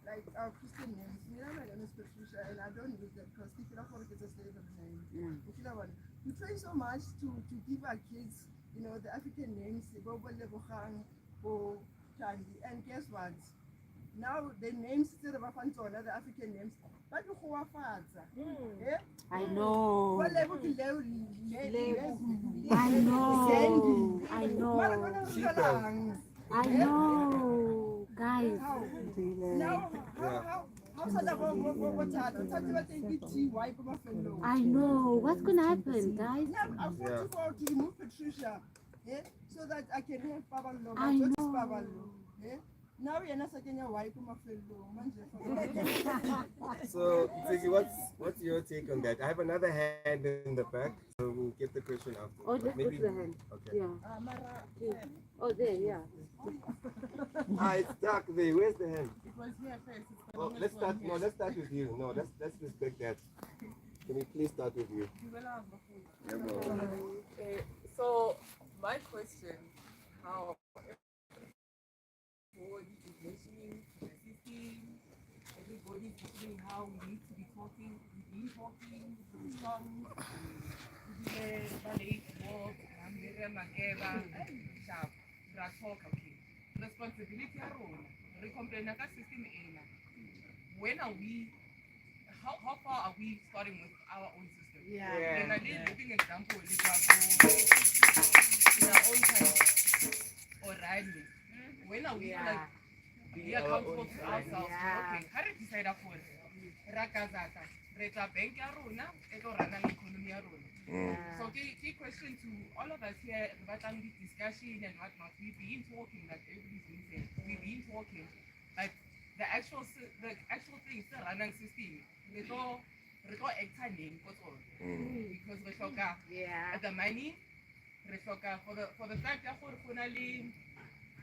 like our Christian names. My name is Patricia, and I don't use that because if you don't want to get a slavery name, if you don't want, we try so much to give our kids, you know, the African names, and guess what? Now the names instead of the African names, but you I know. I know, guys. Now, I know. What's gonna happen, guys? I want to remove Patricia, so that I can have Papa Lo. I know. Now you're not saying your wife, So, Ziggy, what's your take on that? I have another hand in the back, so we'll get the question after. Oh, just Maybe, put the hand. okay. Yeah. Oh, there, yeah. It's stuck there. Where's the hand? It was here first. Oh, let's start. No, let's start with you. No, let's respect that. Can we please start with you? So my question, how everybody is mentioning the system, everybody is mentioning how we need to be talking, we've been talking through songs, ballet, walk, okay. Responsibility we complain about system. When are we? How far are we starting with our own system? And I did living example in our own country or rightly. When are we like be accountable to ourselves? Okay, how did you decide that for Rakazaka? Reta bank yarona, eto rana economy yarona. So key question to all of us here about this discussion and whatnot. We've been talking, like everybody's been saying, we've been talking, but the actual thing is the running system. It's all exciting, because we talk the money, for the fact that we're finally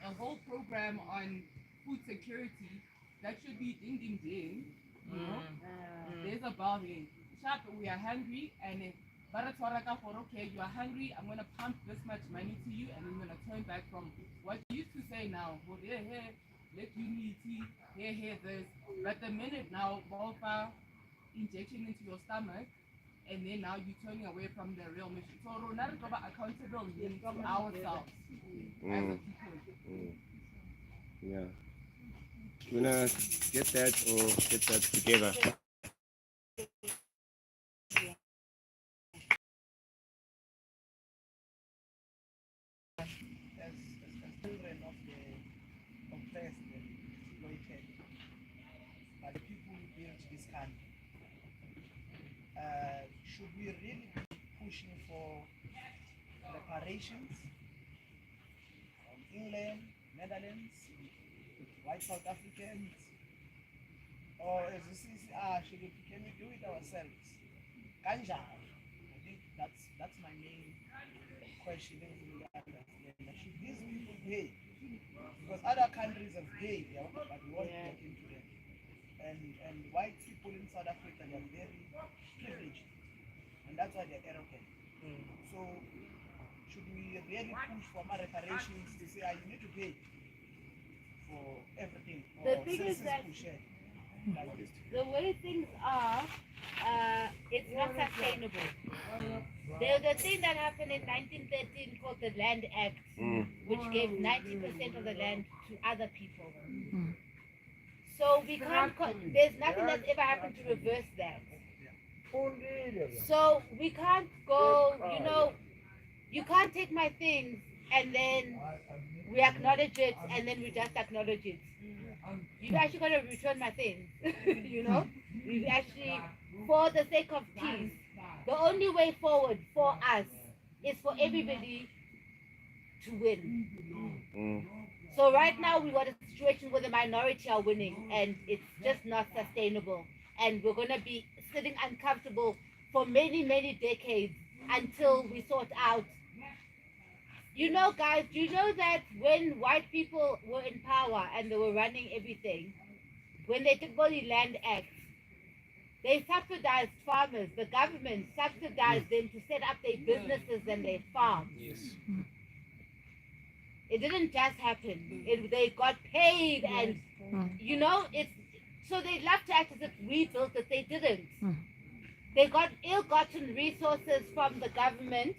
a whole program on food security that should be ding. You know, there's a bargain. Sharp, we are hungry, and okay, you are hungry. I'm gonna pump this much money to you, and I'm gonna turn back from what you used to say now. Well, let unity, this. But the minute now, Volpa injection into your stomach, and then now you're turning away from the real mission. So we're not accountable to ourselves as a people. Yeah. You wanna get that or get that together? As children of the oppressed and exploited by the people who built this country, should we really be pushing for reparations from England, Netherlands, white South Africans, or as this is, can we do it ourselves? Ganja. I think that's my main question. Should these people pay? Because other countries have paid, but we won't get into them. And white people in South Africa, they are very privileged, and that's why they're arrogant. So should we really push for more reparations to say, you need to pay for everything? The thing is that the way things are, it's not sustainable. There's a thing that happened in 1913 called the Land Act, which gave 90% of the land to other people. So we can't, there's nothing that's ever happened to reverse that. So we can't go, you can't take my things and then we acknowledge it and then we just acknowledge it. You've actually got to return my things, We've actually, for the sake of peace, the only way forward for us is for everybody to win. So right now we got a situation where the minority are winning and it's just not sustainable. And we're going to be sitting uncomfortable for many, many decades until we sort out. You know, guys, do you know that when white people were in power and they were running everything, when they took the Land Act, they subsidized farmers. The government subsidized them to set up their businesses and their farms. Yes. It didn't just happen. They got paid, and you know, it's so they love to act as if we built it. They didn't. They got ill-gotten resources from the government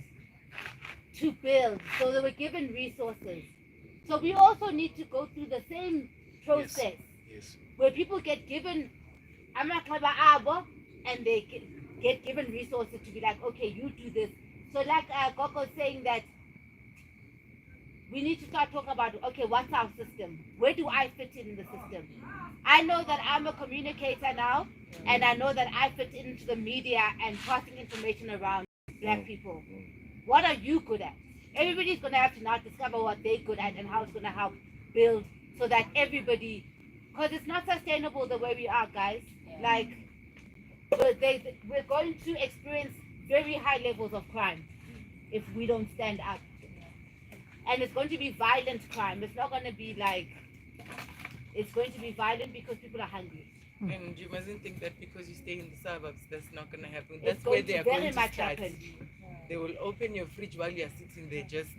to build, so they were given resources. So we also need to go through the same process Yes. where people get given and they get given resources to be like, okay, you do this. So like Gogo's saying that we need to start talking about, okay, what's our system? Where do I fit in the system? I know that I'm a communicator now, and I know that I fit into the media and passing information around black people. What are you good at? Everybody's going to have to now discover what they're good at and how it's going to help build so that everybody, because it's not sustainable the way we are, guys. Like, we're going to experience very high levels of crime if we don't stand up. And it's going to be violent crime. It's not going to be like, it's going to be violent because people are hungry. And you mustn't think that because you stay in the suburbs, that's not going to happen. It's That's going where they to are very going to much start. happen. They will open your fridge while you're sitting there just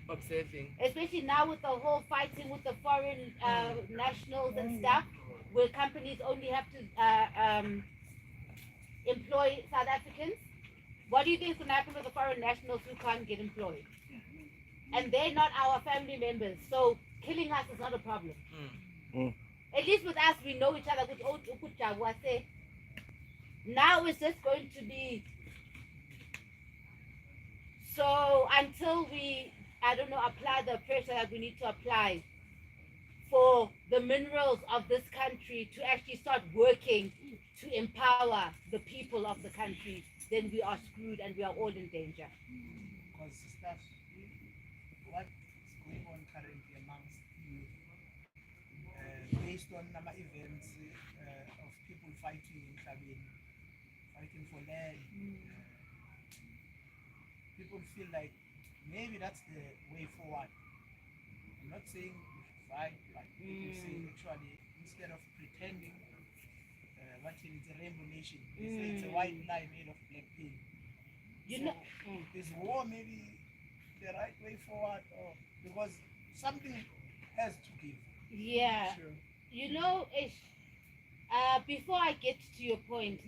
observing. Especially now with the whole fighting with the foreign nationals and stuff, where companies only have to employ South Africans. What do you think is going to happen with the foreign nationals who can't get employed? And they're not our family members, so killing us is not a problem. At least with us, we know each other. Now it's just going to be, so until we, I don't know, apply the pressure that we need to apply for the minerals of this country to actually start working to empower the people of the country, then we are screwed and we are all in danger. Because stuff, what's going on currently amongst youth, based on number events of people fighting in Kabin, fighting for land, people feel like maybe that's the way forward. I'm not saying we should fight, but people say actually instead of pretending what it's a rainbow nation, they say it's a white lie made of black pain. You So know, is war maybe the right way forward, or because something has to give? yeah, you know, before I get to your point,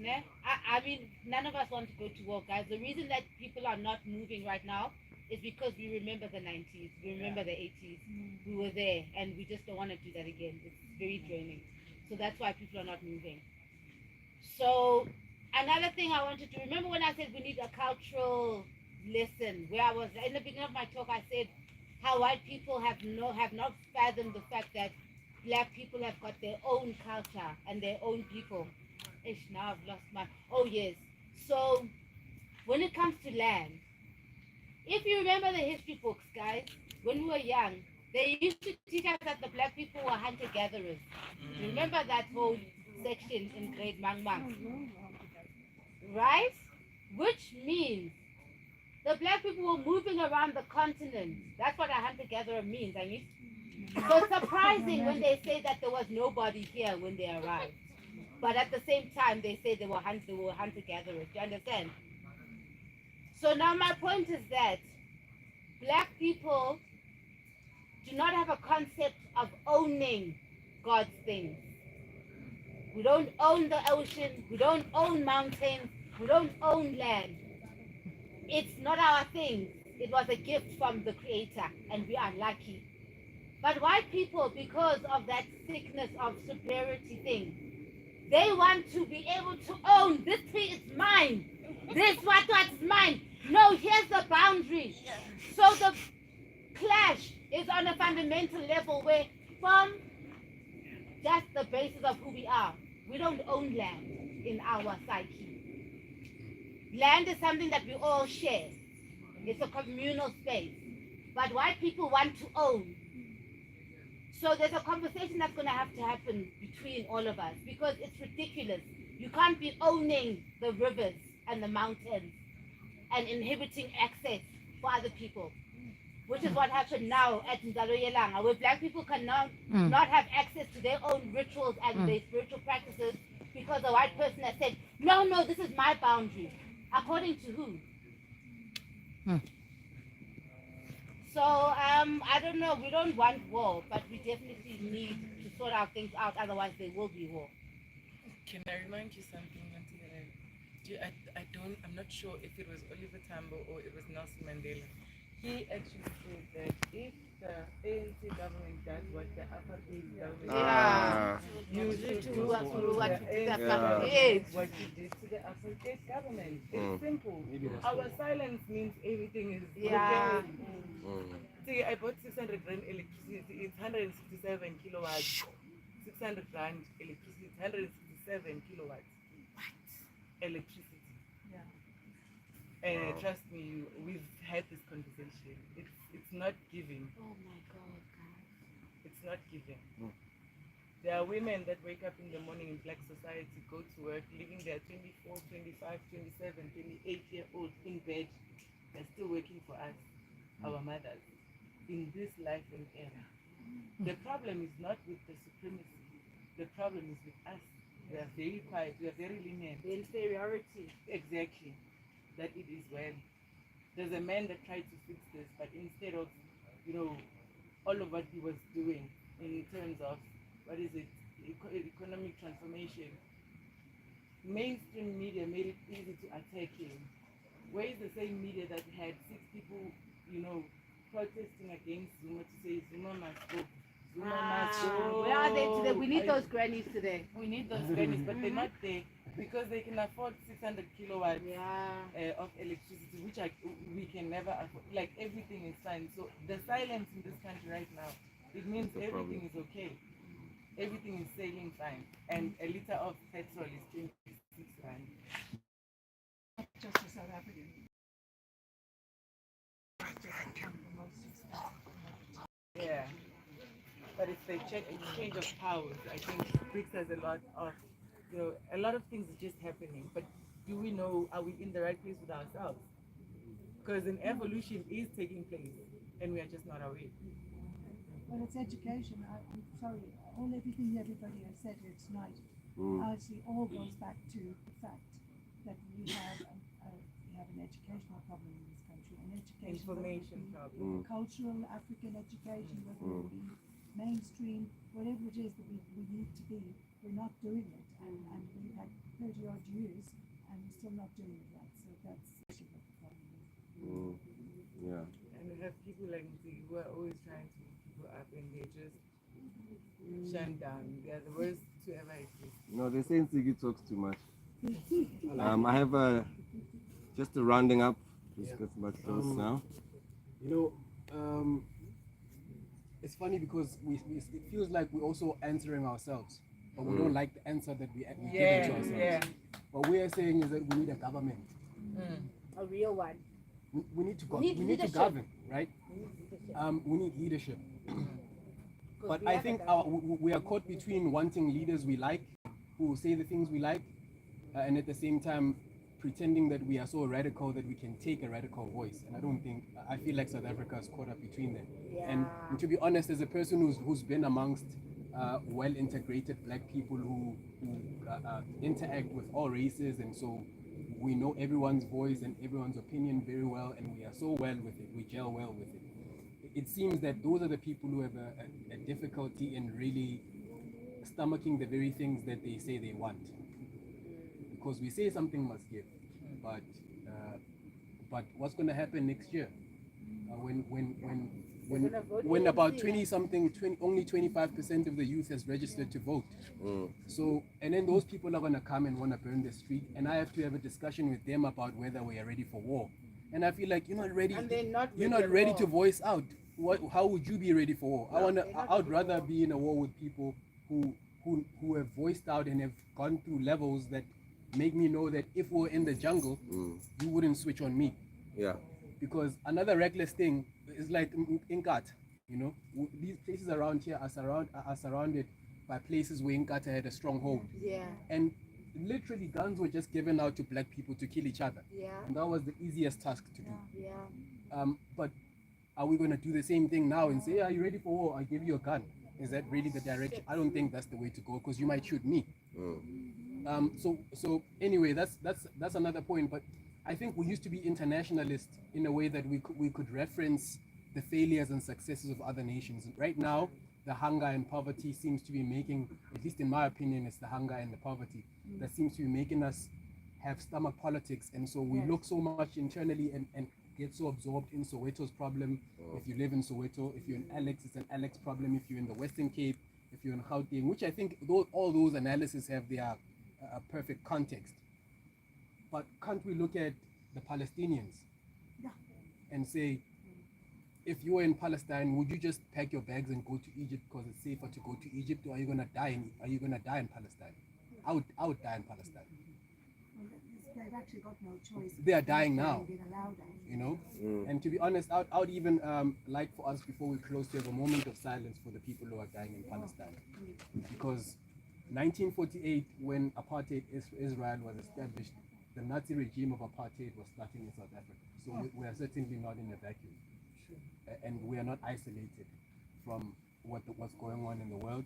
I mean, none of us want to go to war, guys. The reason that people are not moving right now is because we remember the 90s, we remember the 80s. We were there, and we just don't want to do that again. It's very draining. So that's why people are not moving. So another thing I wanted to remember when I said we need a cultural lesson, where I was in the beginning of my talk, I said how white people have not fathomed the fact that black people have got their own culture and their own people. Now I've lost my, oh yes. So when it comes to land, if you remember the history books, guys, when we were young, they used to teach us that the black people were hunter-gatherers. Remember that whole section in grade Mang Mang? Right? Which means the black people were moving around the continent. That's what a hunter-gatherer means, I mean. So it's surprising when they say that there was nobody here when they arrived. But at the same time, they say they were hunter-gatherers. Do you understand? So now my point is that black people do not have a concept of owning God's things. We don't own the ocean. We don't own mountains. We don't own land. It's not our thing. It was a gift from the Creator, and we are lucky. But white people, because of that sickness of superiority thing, they want to be able to own, this tree is mine. This what's mine. No, here's the boundary. So the clash is on a fundamental level where from just the basis of who we are, we don't own land in our psyche. Land is something that we all share. It's a communal space. But white people want to own. So there's a conversation that's going to have to happen between all of us because it's ridiculous. You can't be owning the rivers and the mountains and inhibiting access for other people. Which is what happened now at Nzaloyelanga, where black people cannot not have access to their own rituals and their spiritual practices because a white person has said, no, no, this is my boundary. According to who? So, I don't know. We don't want war, but we definitely need to sort our things out. Otherwise, there will be war. Can I remind you something, Auntie Helen? I'm not sure if it was Oliver Tambo or it was Nelson Mandela. He actually said that if the ANC government does what the apartheid government you should do what you did to the apartheid government. It's simple. Our silence means everything is okay. See, I bought 600 rand electricity. It's 167 kilowatts. 600 rand electricity. It's 167 kilowatts. What? Electricity. Trust me, we've had this conversation. It's not giving. Oh my God, guys. It's not giving. There are women that wake up in the morning in black society, go to work, living their 24, 25, 27, 28-year-olds in bed. They're still working for us, our mothers, in this life and era. The problem is not with the supremacy. The problem is with us. We are very quiet. We are very lenient. The inferiority. Exactly. That it is well. There's a man that tried to fix this, but instead of, all of what he was doing in terms of, economic transformation, mainstream media made it easy to attack him. Where is the same media that had 6 people, protesting against Zuma to say Zuma must go? Zuma must go. Where are they today? We need those grannies today. We need those grannies, but they're not there because they can afford 600 kilowatts of electricity, which we can never afford. Like, everything is fine. So the silence in this country right now, it means everything is okay. Everything is sailing fine. And a liter of petrol is 26 rand. Just for South African. Yeah. But it's the exchange of powers. I think BRICS has a lot of, a lot of things are just happening. But do we know, are we in the right place with ourselves? Because an evolution is taking place and we are just not aware. Well, it's education. I'm sorry, everything everybody has said here tonight actually all goes back to the fact that we have an educational problem in this country, an education Information problem. cultural African education, whether it be mainstream, whatever it is that we need to be, we're not doing it, and we've had 30 odd years and we're still not doing it right. So that's actually what the problem is. Yeah. And we have people like me who are always trying to move people up and they're just shut down. They are the worst to ever exist. No, they're saying Sigi talks too much. I have just a rounding up. Just get much close now. It's funny because it feels like we're also answering ourselves, but we don't like the answer that we give it to ourselves. Yeah. What we are saying is that we need a government. A real one. We need to We need to govern, right? We need leadership. But I think we are caught between wanting leaders we like, who will say the things we like, and at the same time pretending that we are so radical that we can take a radical voice. And I feel like South Africa is caught up between them. Yeah. And to be honest, as a person who's been amongst well-integrated black people who interact with all races, and so we know everyone's voice and everyone's opinion very well, and we are so well with it, we gel well with it. It seems that those are the people who have a difficulty in really stomaching the very things that they say they want. Because we say something must give, but what's going to happen next year when about 20-something, only 25% of the youth has registered to vote? So, and then those people are going to come and want to burn the street, and I have to have a discussion with them about whether we are ready for war. And I feel like you're not ready. And they're not you're not ready to voice out. How would you be ready for war? I would rather be in a war with people who have voiced out and have gone through levels that make me know that if we're in the jungle, you wouldn't switch on me. Yeah. Because another reckless thing is like Inkat, these places around here are surrounded by places where Inkatha had a strong hold. Yeah. And literally guns were just given out to black people to kill each other. Yeah. And that was the easiest task to do. Yeah. But are we going to do the same thing now and say, are you ready for war? I give you a gun. Is that really the direction? I don't think that's the way to go, because you might shoot me. So anyway, that's another point. But I think we used to be internationalist in a way that we could reference the failures and successes of other nations. Right now, the hunger and poverty seems to be making, at least in my opinion, it's the hunger and the poverty that seems to be making us have stomach politics. And so we look so much internally and get so absorbed in Soweto's problem. If you live in Soweto, if you're in Alex, it's an Alex problem. If you're in the Western Cape, if you're in Gauteng, which I think all those analyses have their perfect context. But can't we look at the Palestinians and say, if you were in Palestine, would you just pack your bags and go to Egypt because it's safer to go to Egypt, or are you gonna die in Palestine? I would die in Palestine. They've actually got no choice. They are dying now. They've been allowed out. You know, and to be honest, I would even like for us, before we close, to have a moment of silence for the people who are dying in Palestine, because 1948, when apartheid Israel was established, the Nazi regime of apartheid was starting in South Africa. So we are certainly not in a vacuum, and we are not isolated from what's going on in the world.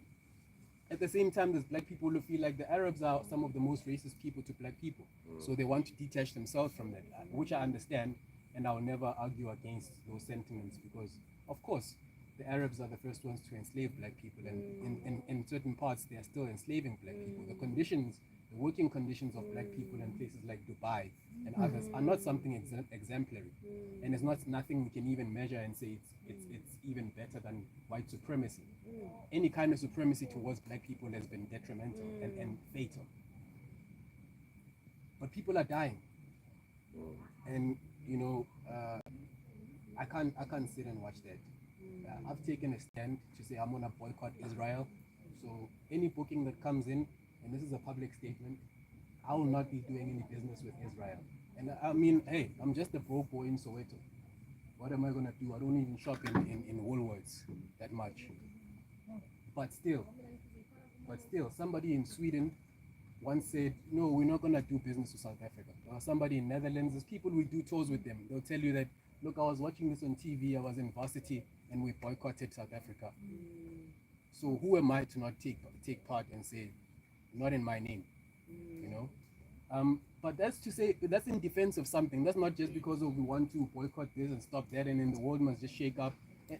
At the same time, there's black people who feel like the Arabs are some of the most racist people to black people. So they want to detach themselves from that, which I understand, and I'll never argue against those sentiments, because, of course, the Arabs are the first ones to enslave black people, and in certain parts, they are still enslaving black people. The conditions, the working conditions of black people in places like Dubai and others are not something exemplary, and it's nothing we can even measure and say it's even better than white supremacy. Any kind of supremacy towards black people has been detrimental and fatal. But people are dying, and you know, I can't sit and watch that. I've taken a stand to say I'm gonna boycott Israel. So any booking that comes in, and this is a public statement, I will not be doing any business with Israel. And I mean, hey, I'm just a broke boy in Soweto. What am I gonna do? I don't even shop in Woolworths that much. But still, somebody in Sweden once said, no, we're not gonna do business with South Africa. Or somebody in Netherlands, there's people we do tours with them. They'll tell you that, look, I was watching this on TV, I was in varsity, and we boycotted South Africa. So who am I to not take part and say, not in my name, you know? But that's to say, that's in defense of something. That's not just because we want to boycott this and stop that, and then the world must just shake up.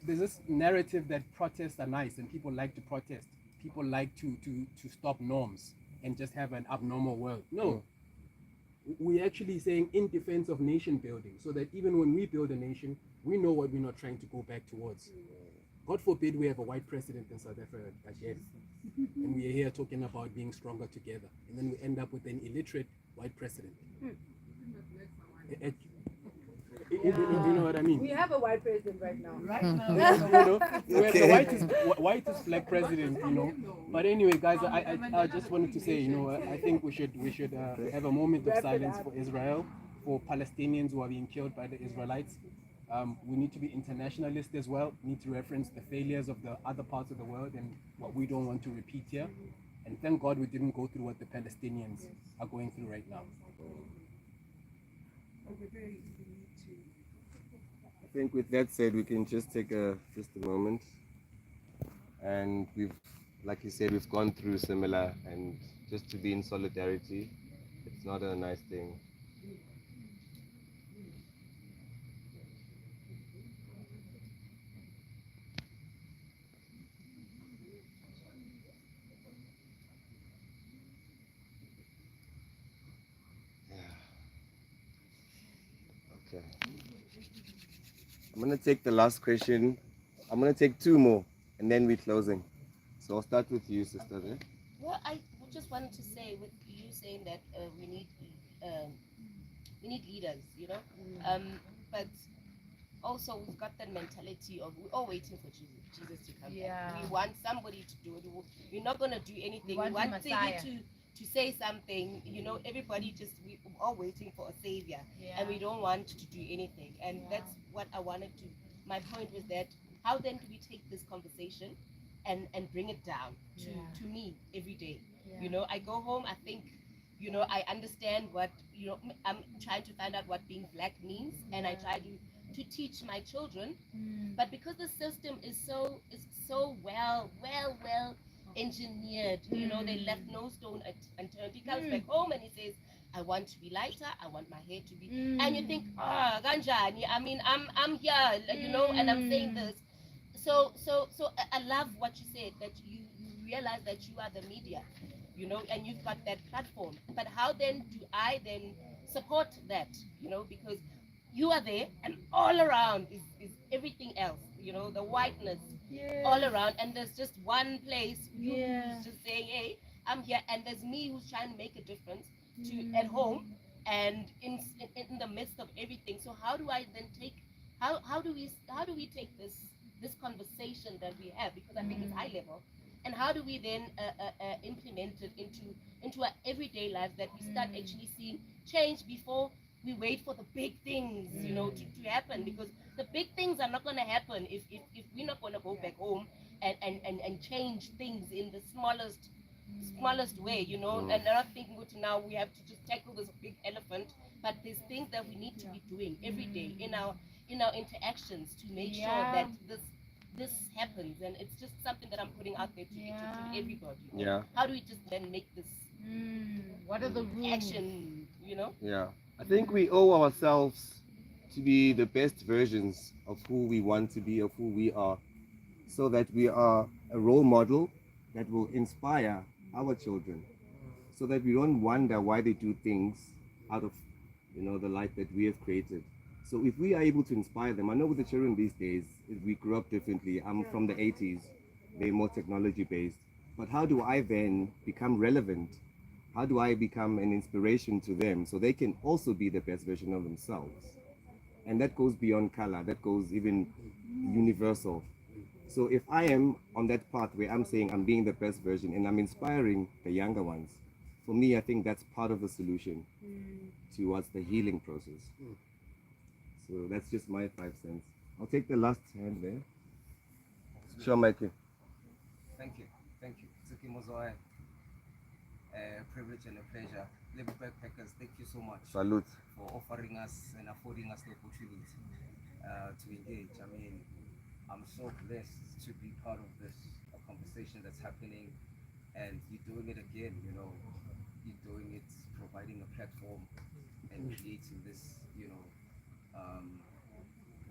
There's this narrative that protests are nice, and people like to protest. People like to stop norms and just have an abnormal world. No. We're actually saying in defense of nation building, so that even when we build a nation, we know what we're not trying to go back towards. God forbid we have a white president in South Africa again, and we are here talking about being stronger together, and then we end up with an illiterate white president. You know what I mean? We have a white president right now. We have the whitest black president, you know. But anyway, guys, I just wanted to say, you know, I think we should have a moment of silence for Israel, for Palestinians who are being killed by the Israelites. We need to be internationalist as well. We need to reference the failures of the other parts of the world and what we don't want to repeat here. And thank God we didn't go through what the Palestinians are going through right now. I think with that said, we can just take just a moment. And we've, like you said, we've gone through similar, and just to be in solidarity, it's not a nice thing. Okay. I'm going to take the last question. I'm going to take two more, and then we're closing. So I'll start with you, sister. There. Well, I just wanted to say, with you saying that we need leaders, you know, but also we've got that mentality of we're all waiting for Jesus to come back. We want somebody to do it. We're not going to do anything. We want to say something, you know. Everybody we're all waiting for a savior, and we don't want to do anything. And that's what I wanted to. My point was that how then do we take this conversation and bring it down to me every day? You know, I go home, I think, You know, I understand what, you know, I'm trying to find out what being black means, and I try to teach my children. But because the system is so well engineered, you know, they left no stone unturned. He comes back home and he says, I want to be lighter, I want my hair to be, and you think, ganjani, I mean, I'm here, you know, and I'm saying this. So I love what you said, that you realize that you are the media, you know, and you've got that platform. But how then do I then support that, you know, because you are there and all around is everything else, you know, the whiteness all around, and there's just one place who's just saying, hey, I'm here, and there's me who's trying to make a difference to at home and in the midst of everything. So how do I then take, how do we take this conversation that we have, because I think it's high level, and how do we then implement it into our everyday lives, that we start actually seeing change before we wait for the big things, you know, to happen, because the big things are not going to happen if we're not going to go back home and change things in the smallest way, you know. And not thinking now we have to just tackle this big elephant, but there's things that we need to be doing every day in our interactions to make sure that this happens. And it's just something that I'm putting out there to everybody. Yeah. How do we just then make this what are the rules? action, you know? Yeah. I think we owe ourselves to be the best versions of who we want to be, of who we are, so that we are a role model that will inspire our children, so that we don't wonder why they do things out of, you know, the life that we have created. So if we are able to inspire them, I know with the children these days, we grew up differently. I'm from the 80s, they're more technology based. But how do I then become relevant? How do I become an inspiration to them so they can also be the best version of themselves? And that goes beyond color, that goes even universal. So if I am on that path where I'm saying I'm being the best version and I'm inspiring the younger ones, for me, I think that's part of the solution towards the healing process. So that's just my 5 cents. I'll take the last hand there. Sure, Mikey. Thank you. Tsuki Mozoe. A privilege and a pleasure. Live Backpackers, thank you so much. Salute. For offering us and affording us the opportunity to engage. I mean, I'm so blessed to be part of this conversation that's happening, and you're doing it again, you know. You're doing it, providing a platform and creating this, you know,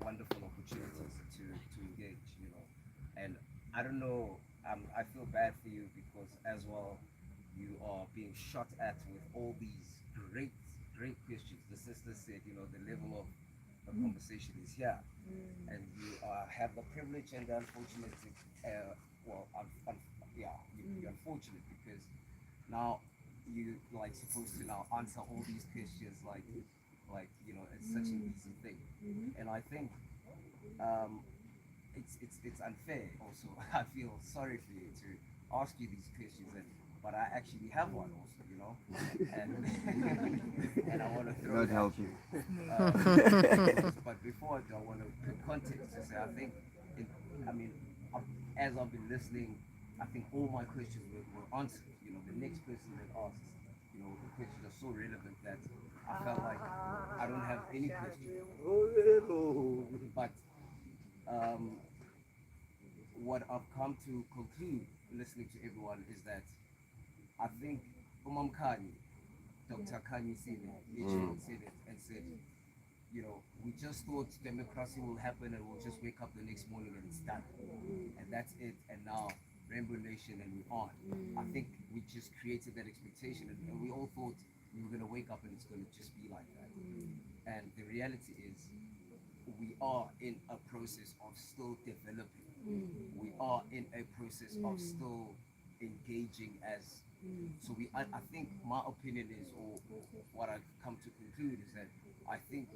wonderful opportunities to engage, you know. And I don't know, I feel bad for you because as well, you are being shot at with all these great questions. The sister said, you know, the level of the conversation is here, and you have the privilege and the unfortunate, you're unfortunate because now you like supposed to now answer all these questions like you know, it's such an easy thing, and I think it's unfair also. I feel sorry for you to ask you these questions, but I actually have one also, you know, and I want to throw Not it at helping. you. But before I do, I want to put context to say, I think, as I've been listening, I think all my questions were answered. You know, the next person that asks, you know, the questions are so relevant that I felt like I don't have any questions. But what I've come to conclude listening to everyone is that I think Umam Kani, Dr. Kani said it and said, you know, we just thought democracy will happen and we'll just wake up the next morning and it's done. And that's it. And now Rainbow Nation and we're on. I think we just created that expectation and we all thought we were going to wake up and it's going to just be like that. And the reality is we are in a process of still developing. We are in a process of still engaging as, so I think my opinion is, or what I've come to conclude is that I think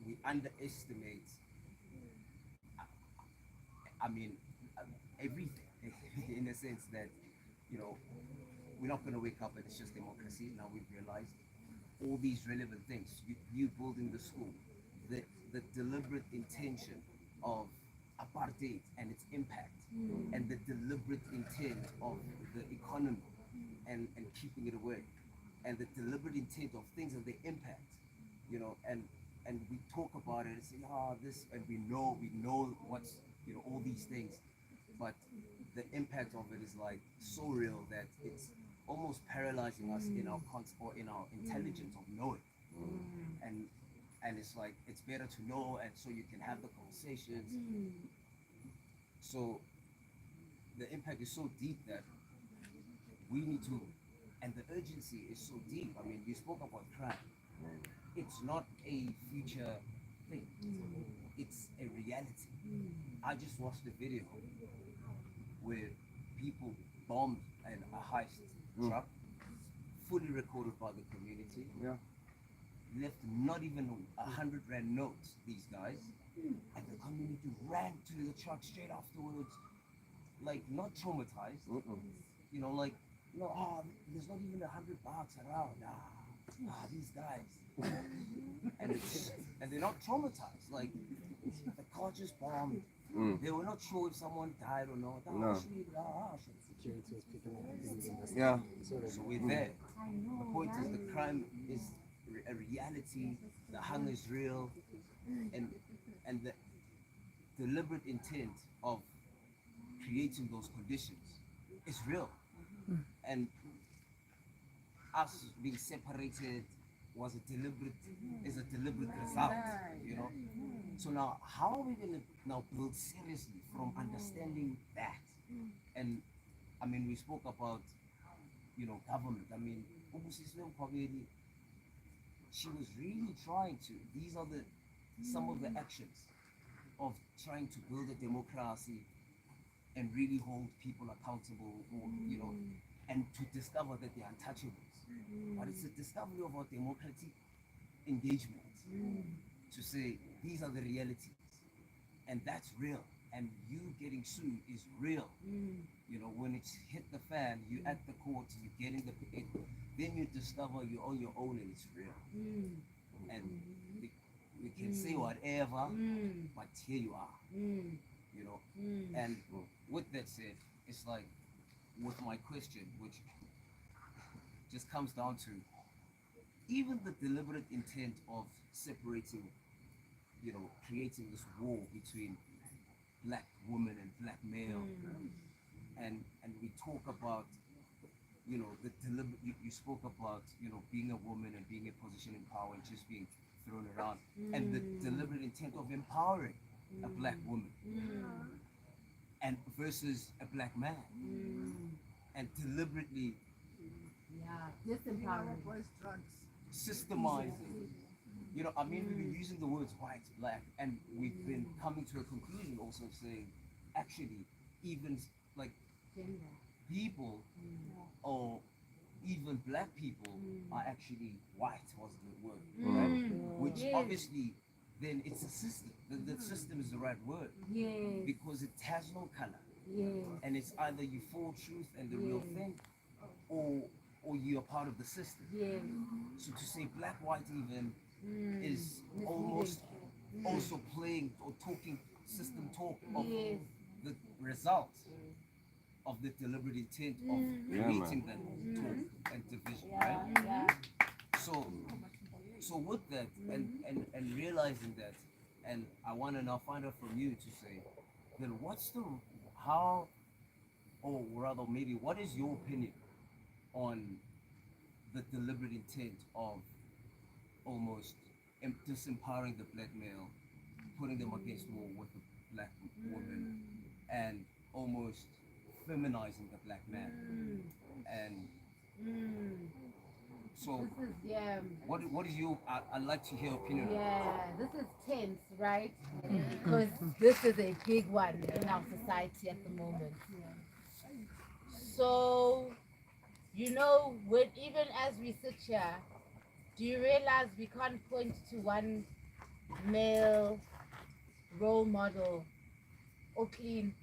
we underestimate, everything in the sense that, you know, we're not going to wake up and it's just democracy. Now we've realized all these relevant things, you building the school, the deliberate intention of apartheid and its impact, and the deliberate intent of the economy and keeping it away. and the deliberate intent of things and the impact, you know, and we talk about it and say, this, and we know what's, you know, all these things, but the impact of it is like so real that it's almost paralyzing us in our or in our intelligence of knowing, and it's like it's better to know, and so you can have the conversations. So the impact is so deep that we need to, and the urgency is so deep. I mean, you spoke about crime. It's not a future thing. It's a reality. I just watched a video where people bombed a heist truck, fully recorded by the community. Left not even 100 rand notes, these guys, and the community ran to the truck straight afterwards, like not traumatized. You know, like, no, there's not even 100 bucks around. These guys, and they're not traumatized. Like, the car just bombed. They were not sure if someone died or not. Security was picking up things. Yeah. So we're there. The point is, the crime is a reality. The hunger is real, and the deliberate intent of creating those conditions is real. And us being separated is a deliberate result, you know. So now, how are we going to now build seriously from understanding that? And I mean, we spoke about, you know, government. I mean, she was really trying to. These are some of the actions of trying to build a democracy and really hold people accountable, or, you know, and to discover that they're untouchables. But it's a discovery of our democratic engagement to say these are the realities, and that's real. And you getting sued is real. You know, when it's hit the fan, you at the courts, you getting then you discover you're on your own and it's real. And we can say whatever, but here you are. You know, and with that said, it's like with my question, which just comes down to even the deliberate intent of separating, you know, creating this war between black woman and black male, and we talk about, you know, the deliberate. You spoke about, you know, being a woman and being in position in power and just being thrown around, and the deliberate intent of empowering a black woman and versus a black man, and deliberately disempowering, systemizing. You know, I mean, we've been using the words white, black, and we've been coming to a conclusion also saying, actually, even like people or even black people are actually white, was the word, right? Which obviously, then it's a system. The system is the right word, because it has no color, and it's either you for truth and the real thing, or you're part of the system. So to say black, white even is almost also playing or talking system talk of the result of the deliberate intent of creating that talk and division, right? So with that and realizing that, and I want to now find out from you to say, then what's how, or rather maybe what is your opinion on the deliberate intent of almost disempowering the black male, putting them against war with the black woman, and almost feminizing the black man? And so what is your, I'd like to hear opinion. This is tense, right? Because this is a big one in our society at the moment. So, you know, even as we sit here, do you realize we can't point to one male role model or clean?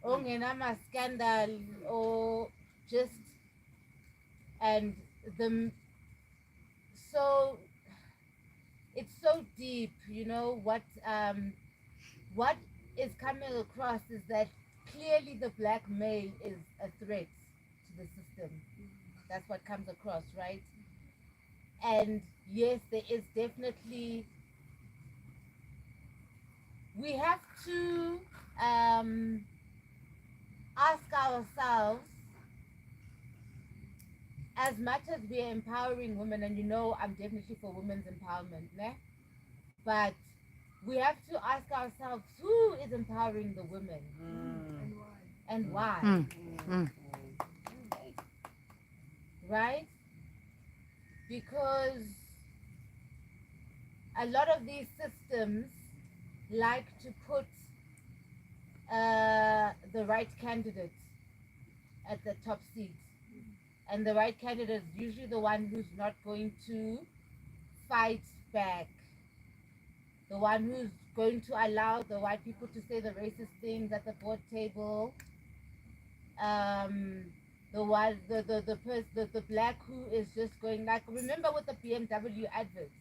Ongenama scandal or just, and so it's so deep, you know. What is coming across is that clearly the black male is a threat to the system. That's what comes across, right? And yes, there is definitely, we have to ask ourselves, as much as we are empowering women, and you know I'm definitely for women's empowerment, né? But we have to ask ourselves, who is empowering the women? And why? Right? Because a lot of these systems like to put the right candidate at the top seat. And the right candidate is usually the one who's not going to fight back. The one who's going to allow the white people to say the racist things at the board table. The one, the black who is just going, like, remember with the BMW adverts,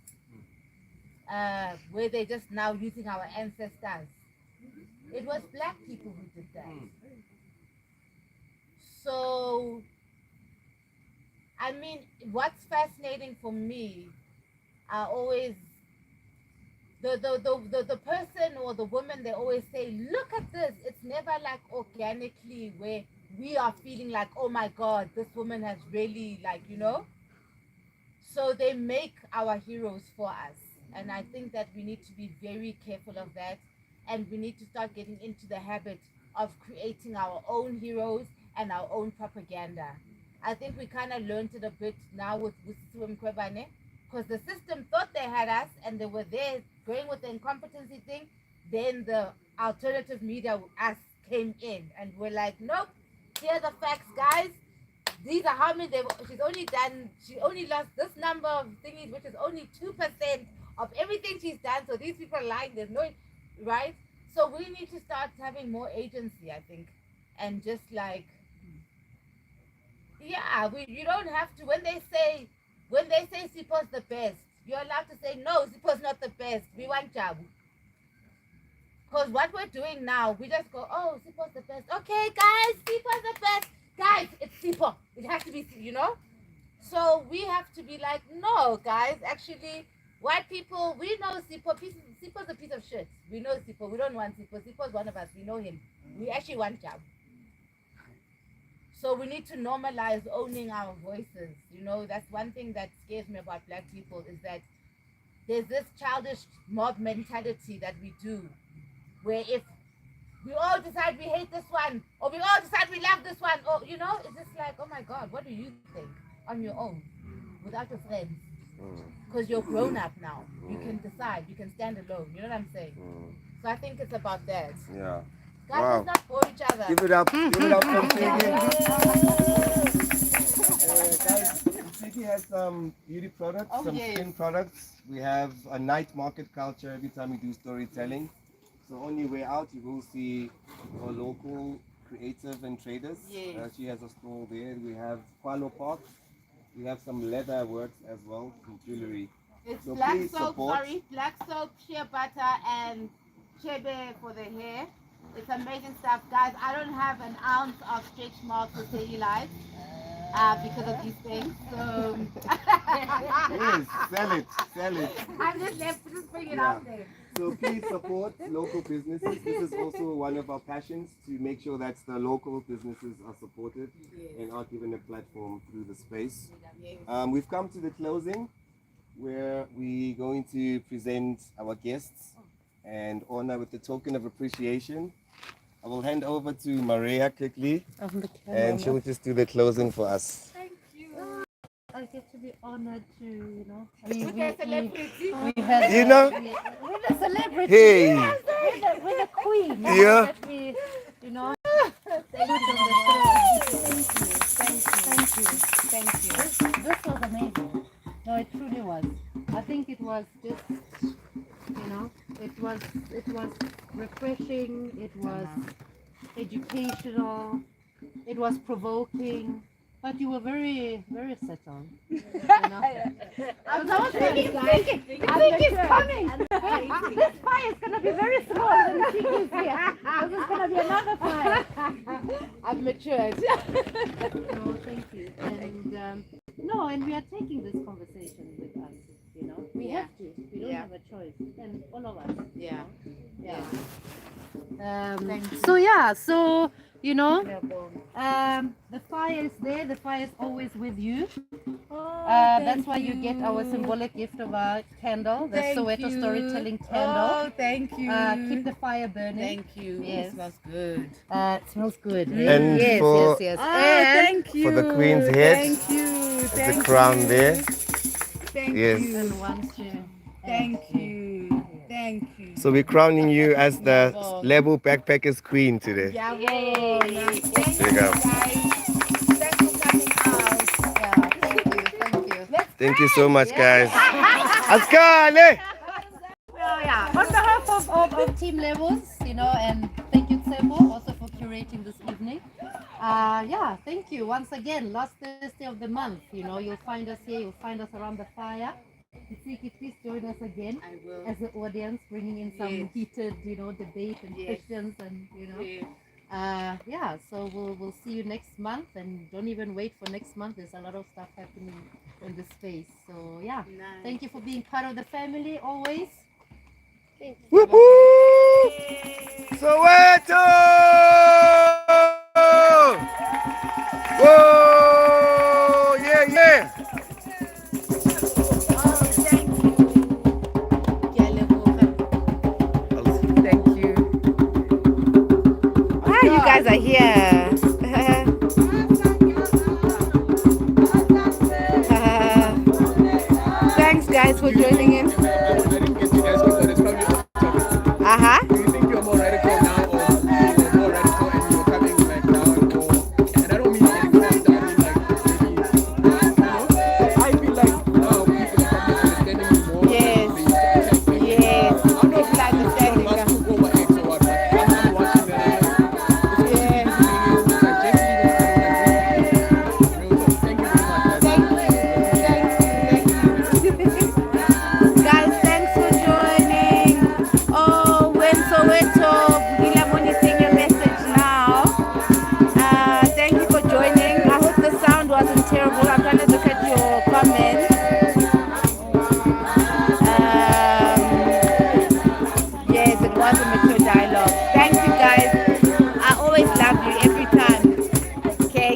where they're just now using our ancestors. It was black people who did that. So, I mean, what's fascinating for me are always the person or the woman. They always say, look at this. It's never like organically where we are feeling like, oh my God, this woman has really, like, you know. So they make our heroes for us. And I think that we need to be very careful of that. And we need to start getting into the habit of creating our own heroes and our own propaganda. I think we kind of learned it a bit now with Swim Kwebane, because the system thought they had us and they were there going with the incompetency thing. Then the alternative media, us, came in and we're like, nope, here are the facts, guys. These are how many she only lost this number of thingies, which is only 2% of everything she's done. So these people are lying, there's no, right? So we need to start having more agency, I think, and just like, yeah, you don't have to, when they say Sipo's the best, you're allowed to say, no, Sipo's not the best, we want Jabu. Because what we're doing now, we just go, oh, Sipo's the best. Okay, guys, Sipo's the best. Guys, it's Sipo. It has to be, you know? So we have to be like, no, guys, actually, white people, we know Sipo. Sipo's a piece of shit. We know Sipo. We don't want Sipo. Sipo's one of us. We know him. We actually want Jabu. So we need to normalize owning our voices. You know, that's one thing that scares me about black people, is that there's this childish mob mentality that we do, where if we all decide we hate this one, or we all decide we love this one, or, you know, it's just like, oh my God, what do you think on your own, without your friends? Because you're grown up now. You can decide. You can stand alone. You know what I'm saying? So I think it's about that. Yeah. Guys, Wow. let's not bore each other. Give it up. Give it up for Mtiki. Guys, Mtiki has some beauty products, some skin products. We have a night market culture every time we do storytelling. So on your way out, you will see our local creative and traders. She has a store there. We have Kwalo Park. We have some leather works as well, some jewelry. It's so black please soap, support. black soap, shea butter, and chebe for the hair. It's amazing stuff, guys. I don't have an ounce of stretch marks or cellulite because of these things. So Yes, sell it. I'm just putting it out there. So please support local businesses. This is also one of our passions, to make sure that the local businesses are supported and are given a platform through the space. We've come to the closing, where we're going to present our guests and honor with the token of appreciation. I will hand over to Maria quickly, and she will just do the closing for us. Thank you. I get to be honored to, you know, With a celebrity. we had, You know? with a celebrity. Hey. With a queen. Yeah. That we, you know, thank you. This was amazing. No, it truly was. I think it was just, you know, it was refreshing, it was educational, it was provoking, but you were very, very settled. You know? I was thinking, it's coming. This fire is going to be very small when Tiki's here. This is going to be another fire. I've matured. No, thank you. And no, and we are taking this conversation with us. You know, we Yeah. have to. We don't Yeah. have a choice, and all of us. Yeah. Yeah. Thank you. So yeah, so you know, the fire is there. The fire is always with you. That's why you get our symbolic gift of our candle, the Thank Soweto you. Storytelling candle. Oh, thank you. Keep the fire burning. Thank you. Yes. It smells good. It smells good. And yes, for- yes, yes. Oh, And thank you. for the queen's head, Thank you. There's Thank a crown you. there. Thank Yes. you. and one, two. Thank you. Thank you. So we're crowning you as the Bravo. Lebo Backpackers Queen today. Bravo. Yay. Thank There you you, go. guys. Thanks for coming out. Yeah, thank you, thank you. Thank you so much, guys. Askale! Well, yeah, on behalf of Team Levels, you know, and thank you, Tsembo, also for curating this evening. Yeah, thank you once again. Last Thursday of the month, you know, you'll find us here, you'll find us around the fire. Tsiki, please join us again I will. as the audience, bringing in some Yes. heated, you know, debate and Yes. questions, and you know. Yes. Yeah, so we'll see you next month, and don't even wait for next month. There's a lot of stuff happening in this space. So yeah, Nice. thank you for being part of the family always. Whoop whoop! Soweto! Whoa! Yeah, yeah! Thank you. Ah, you guys are here. Thanks, guys, for joining in. I didn't get you guys because it's probably Uh-huh.